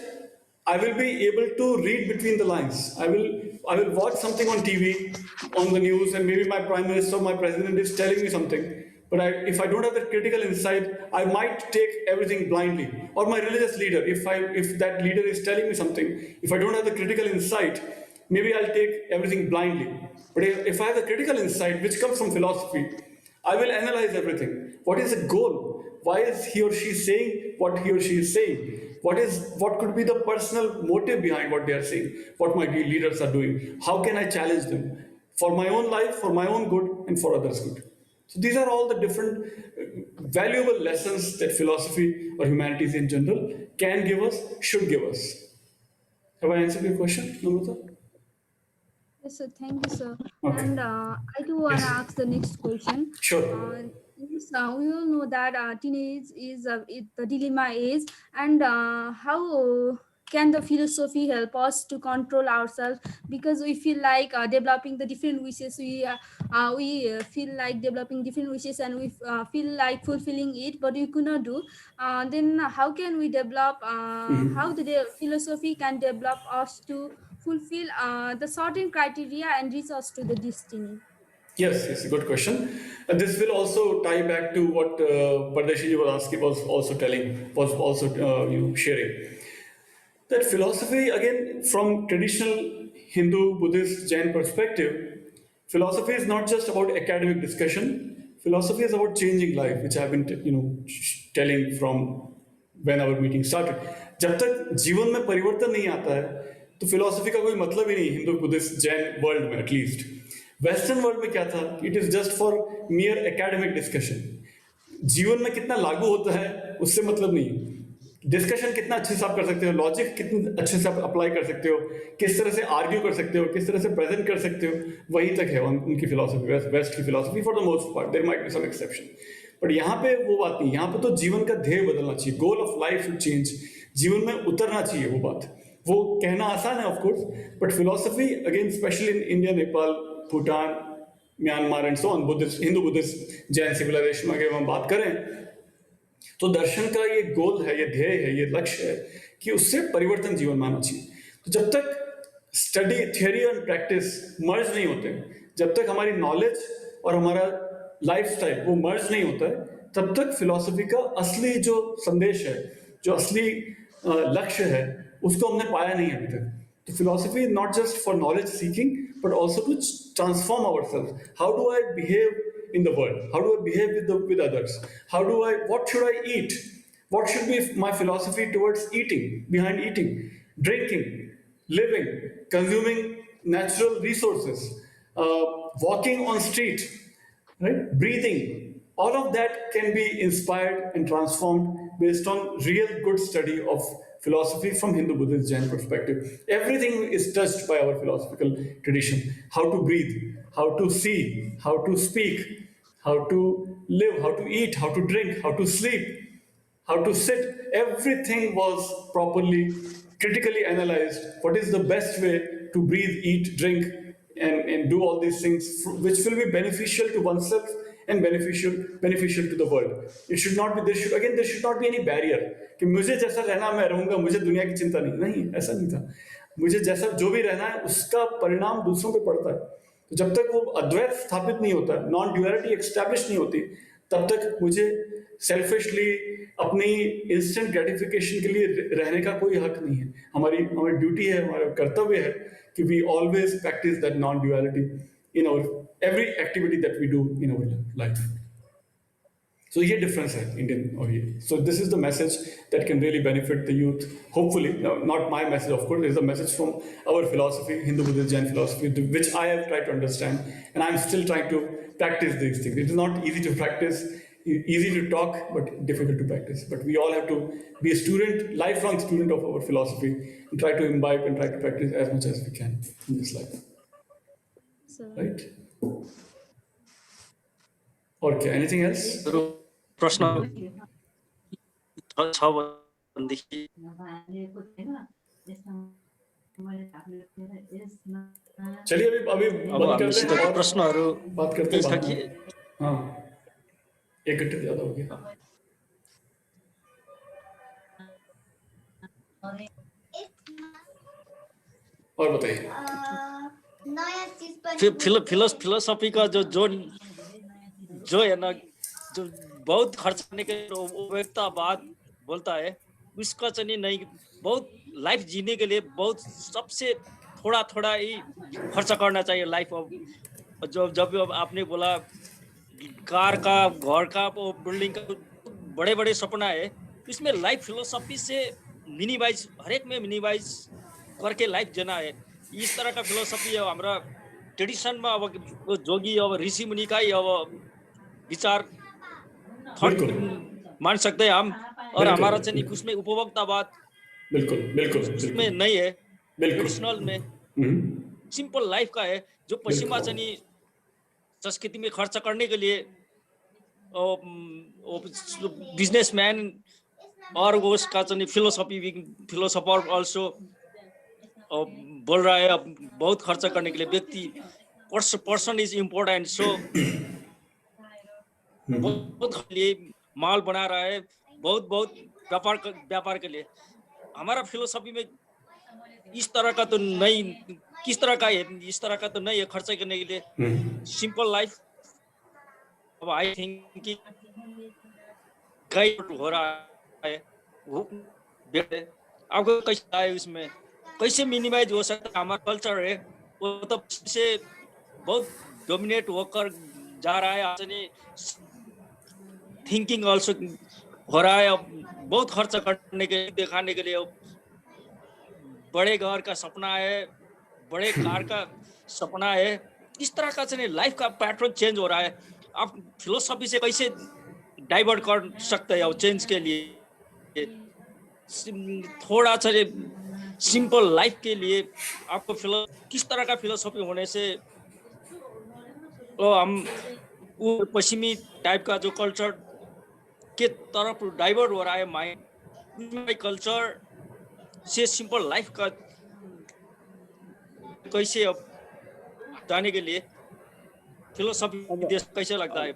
I will be able to read between the lines. I will watch something on TV, on the news, and maybe my prime minister or my president is telling me something. But if I don't have that critical insight, I might take everything blindly. Or my religious leader, if that leader is telling me something, if I don't have the critical insight, maybe I'll take everything blindly. But if I have the critical insight, which comes from philosophy, I will analyze everything. What is the goal? Why is he or she saying what he or she is saying? What could be the personal motive behind what they are saying? What my leaders are doing? How can I challenge them? For my own life, for my own good, and for others' good. So these are all the different valuable lessons that philosophy or humanities in general can give us, should give us. Have I answered your question, Namrata? Yes, sir. Thank you, sir. Okay. And I do want to ask the next question. Sure. Yes, we all know that teenage is the dilemma is, and how can the philosophy help us to control ourselves? Because we feel like developing the different wishes. We feel like developing different wishes, and we feel like fulfilling it, but we could not do. Then how can we develop? How the philosophy can develop us to fulfill the certain criteria and reach us to the destiny? Yes, good question. And this will also tie back to what Pardeshi was also sharing. That philosophy, again, from traditional Hindu, Buddhist, Jain perspective, philosophy is not just about academic discussion. Philosophy is about changing life, which I've been telling from when our meeting started. जब तक जीवन में परिवर्तन नहीं आता है, तो philosophy का कोई मतलब ही नहीं हिंदू, बुद्धिस्ट, जैन वर्ल्ड में एटलीस्ट. वेस्टर्न वर्ल्ड में क्या था? It is just for मियर academic discussion. जीवन में कितना लागू होता है उससे मतलब नहीं. डिस्कशन कितना अच्छे से आप कर सकते हो, लॉजिक कितने अच्छे से आप अप्लाई कर सकते हो, किस तरह से आर्ग्यू कर सकते हो, किस तरह से प्रेजेंट कर सकते हो, वहीं तक है उनकी फिलॉसफी, वेस्ट की philosophy for the most part. There might be some exception, but यहाँ पे वो बात नहीं. यहाँ पे तो जीवन का ध्येय बदलना चाहिए. Goal of life should change. जीवन में उतरना चाहिए. वो बात, वो कहना आसान है of course, but philosophy again specially in India, Nepal, Bhutan, Myanmar and so on, Buddhist, Hindu, Buddhist, Jain civilisation में अगर हम बात करें, तो दर्शन का ये गोल है, ये ध्येय है, ये लक्ष्य है कि उससे परिवर्तन जीवन में आना चाहिए. तो जब तक स्टडी, थियोरी और प्रैक्टिस मर्ज नहीं होते, जब तक हमारी नॉलेज और हमारा लाइफस्टाइल वो मर्ज नहीं होता है, तब तक फिलॉसफी का असली जो संदेश है, जो असली लक्ष्य है, उसको हमने पाया नहीं अभी तक. तो philosophy is not just for knowledge seeking, but also to transform ourselves. How do I behave in the world? How do I behave with others? What should I eat? What should be my philosophy towards eating, behind eating, drinking, living, consuming natural resources, walking on street, right? Breathing. All of that can be inspired and transformed based on real good study of philosophy from Hindu, Buddhist, Jain perspective. Everything is touched by our philosophical tradition. How to breathe, how to see, how to speak, how to live, how to eat, how to drink, how to sleep, how to sit, everything was properly, critically analyzed. What is the best way to breathe, eat, drink, and do all these things which will be beneficial to oneself and beneficial to the world. It should not be, there should not be any barrier कि मुझे जैसा रहना मैं रहूंगा, मुझे दुनिया की चिंता नहीं, ऐसा नहीं था. मुझे जैसा जो भी रहना है उसका परिणाम दूसरों पे पड़ता है. तो जब तक वो अद्वैत स्थापित नहीं होता, नॉन ड्यूअलिटी एस्टैब्लिश नहीं होती, तब तक मुझे सेल्फिशली अपनी इंस्टेंट ग्रेटिफिकेशन के लिए रहने का कोई हक नहीं है. हमारी ड्यूटी है, हमारा कर्तव्य है कि we always practise that non duality in our every activity that we do in our life. So ये difference है Indian और ये. So this is the message that can really benefit the youth. Hopefully, not my message, of course. It is a message from our philosophy, Hindu, Buddhist, Jain philosophy, which I have tried to understand, and I'm still trying to practice these things. It is not easy to practice, easy to talk, but difficult to practice. But we all have to be a student, lifelong student of our philosophy, and try to imbibe and try to practice as much as we can in this life. Right? Or anything else? प्रश्न छ भनेदेखि चलिए अभी बंद करते हैं और प्रश्नहरू बात करते हैं कि हाँ 1 घंटे ज्यादा हो गया. और बताइए. फिलोसफी का जो है ना, जो बहुत खर्च करने के उपयोगितावाद बोलता है, उसका चाहिए नहीं, बहुत लाइफ जीने के लिए बहुत सबसे थोड़ा ही खर्च करना चाहिए लाइफ. जब आपने बोला कार का, घर का, बिल्डिंग का, बड़े सपना है, इसमें लाइफ फिलोसफी से मिनिमाइज, हरेक में मिनिमाइज करके लाइफ जीना है. इस तरह का फिलोसफी है हमारा ट्रेडिशन में. अब जोगी, अब ऋषि मुनि का ही अब विचार मान सकते हैं हम, और हमारा चाहिए उसमें उपभोक्तावाद बिल्कुल उसमें नहीं है. ट्रेडिशनल में सिंपल लाइफ का है, जो पश्चिमा चाहिए संस्कृति में खर्च करने के लिए बिजनेसमैन और वो उसका चाहिए फिलोसफर ऑल्सो बोल रहा है बहुत खर्च करने के लिए. व्यक्ति पर्सन इज इम्पोर्टेंट. सो बहुत लिए माल बना रहा है, बहुत व्यापार के लिए. हमारा फिलोसफी में इस तरह का तो नहीं, किस तरह का है, इस तरह का तो नहीं है खर्च करने के लिए. Simple life. अब आई थिंक कि कई हो रहा है, आपको कैसा है, उसमें कैसे मिनिमाइज हो सकता है. हमारा कल्चर है वो तो से बहुत डोमिनेट होकर जा रहा है. आज थिंकिंग ऑल्सो हो रहा है. अब बहुत खर्च करने के, दिखाने के लिए बड़े घर का सपना है, बड़े कार का सपना है. इस तरह का चाहिए लाइफ का पैटर्न चेंज हो रहा है. आप फिलोसफी से कैसे डाइवर्ट कर सकते हैं चेंज के लिए? थोड़ा सा सिंपल लाइफ के लिए आपको किस तरह का फिलोसफी होने से हम वो पश्चिमी टाइप का जो कल्चर के तरफ डाइवर्ट हो रहा है माइंड, कल्चर से सिंपल लाइफ का कैसे अब जाने के लिए फिलोसफी कैसे लगता है?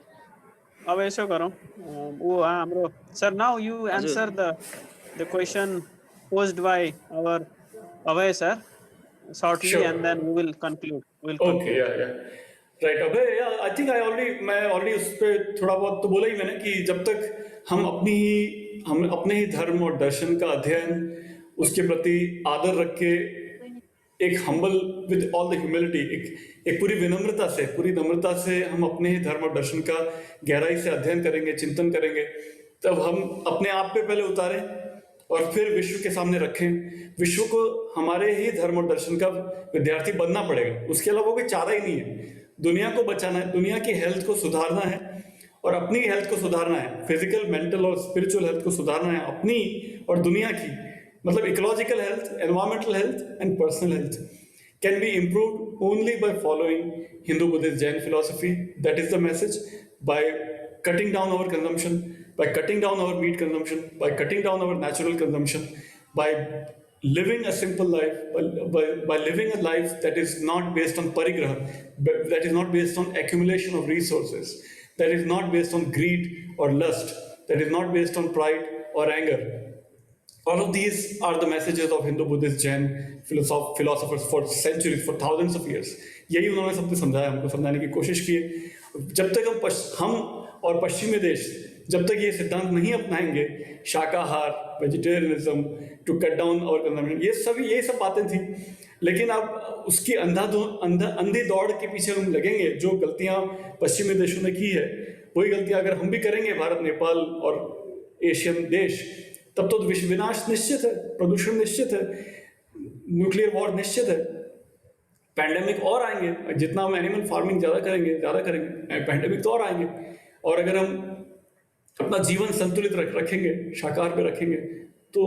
अब ऐसा करो वो हाम्रो sir, now you answer the question posed by our Abhay sir shortly, sure. And then we will conclude. Okay, yeah. Right, Abhay, yeah, I think मैं already उस पे थोड़ा बहुत तो बोला ही मैंने कि जब तक हम अपने ही धर्म और दर्शन का अध्ययन, उसके प्रति आदर रख के, एक humble with all the humility, एक पूरी नम्रता से हम अपने ही धर्म और दर्शन का गहराई से अध्ययन करेंगे, चिंतन करेंगे, तब हम अपने आप पे पहले उतारें और फिर विश्व के सामने रखें. विश्व को हमारे ही धर्म और दर्शन का विद्यार्थी बनना पड़ेगा. उसके अलावा कोई चारा ही नहीं है. दुनिया को बचाना है, दुनिया की हेल्थ को सुधारना है, और अपनी हेल्थ को सुधारना है, फिजिकल, मेंटल और स्पिरिचुअल हेल्थ को सुधारना है, अपनी और दुनिया की, मतलब ecological health, environmental health and personal health can be improved only by following Hindu, Buddhist, Jain philosophy. That is the message. By cutting down our consumption, by cutting down our meat consumption, by cutting down our natural consumption, by living a simple life, by living a life that is not based on parigraha, that is not based on accumulation of resources, that is not based on greed or lust, that is not based on pride or anger. All of these are the messages of Hindu, Buddhist, Jain philosophers for centuries, for thousands of years. यही उन्होंने सबको समझाया, हमको समझाने की कोशिश की है। जब तक हम और पश्चिमी देश जब तक ये सिद्धांत नहीं अपनाएंगे, शाकाहार, वेजिटेरियनिज्म, टू कट डाउन और कंजम्पशन, ये सब बातें थी, लेकिन अब उसकी अंधी दौड़ के पीछे हम लगेंगे। जो गलतियां पश्चिमी देशों ने की है वही गलतियां अगर हम भी करेंगे, भारत, नेपाल और एशियन देश, तब तो विश्व विनाश निश्चित है, प्रदूषण निश्चित है, न्यूक्लियर वॉर निश्चित है, पैंडेमिक और आएंगे। जितना हम एनिमल फार्मिंग ज्यादा करेंगे पैंडेमिक तो और आएंगे। और अगर हम अपना जीवन संतुलित रखेंगे, शाकाहार पे रखेंगे, तो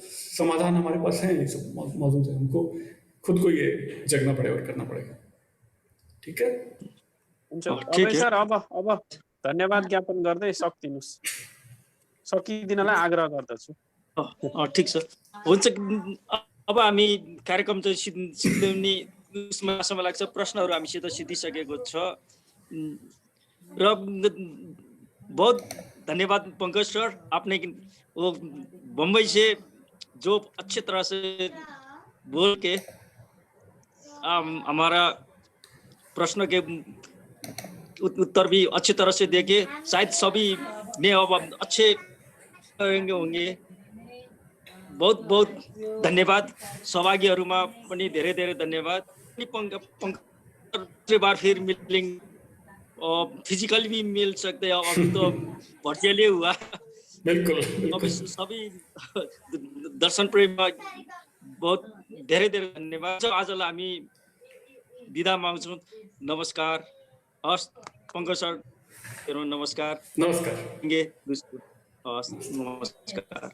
समाधान हमारे पास है, ये सब मौजूद है। हमको खुद को ये जगना पड़ेगा और करना पड़ेगा। ठीक है, अभय सर, अब धन्यवाद ज्ञापन गर्दै सकिदिनलाई आग्रह गर्दछु। ठिक छ, हुन्छ। अब हामी कार्यक्रम चाहिँ सिद्ध्याउने उसमा समय लाग्छ। प्रश्नहरू हामीसित सिद्धिसकेको छ र बहुत धन्यवाद पंकज सर, आपने वो बम्बई से जो अच्छे तरह से बोल के हमारा प्रश्न के उत्तर भी अच्छी तरह से देके, शायद सभी ने अब अच्छे होंगे। बहुत बहुत धन्यवाद। सहभागीहरूमा पनि धेरै धेरै धन्यवाद। पंकज बार फिर मिलेंगे, फिजिकली भी मिल सकते हैं, अभी तो वर्चुअली हुआ। बिल्कुल। अब सभी दर्शन प्रेम बहुत धेरै धेरै धन्यवाद। आजलाई हामी बिदा माग्छौँ। नमस्कार। हस् पंकज सर, नमस्कार। नमस्कार। नमस्कार।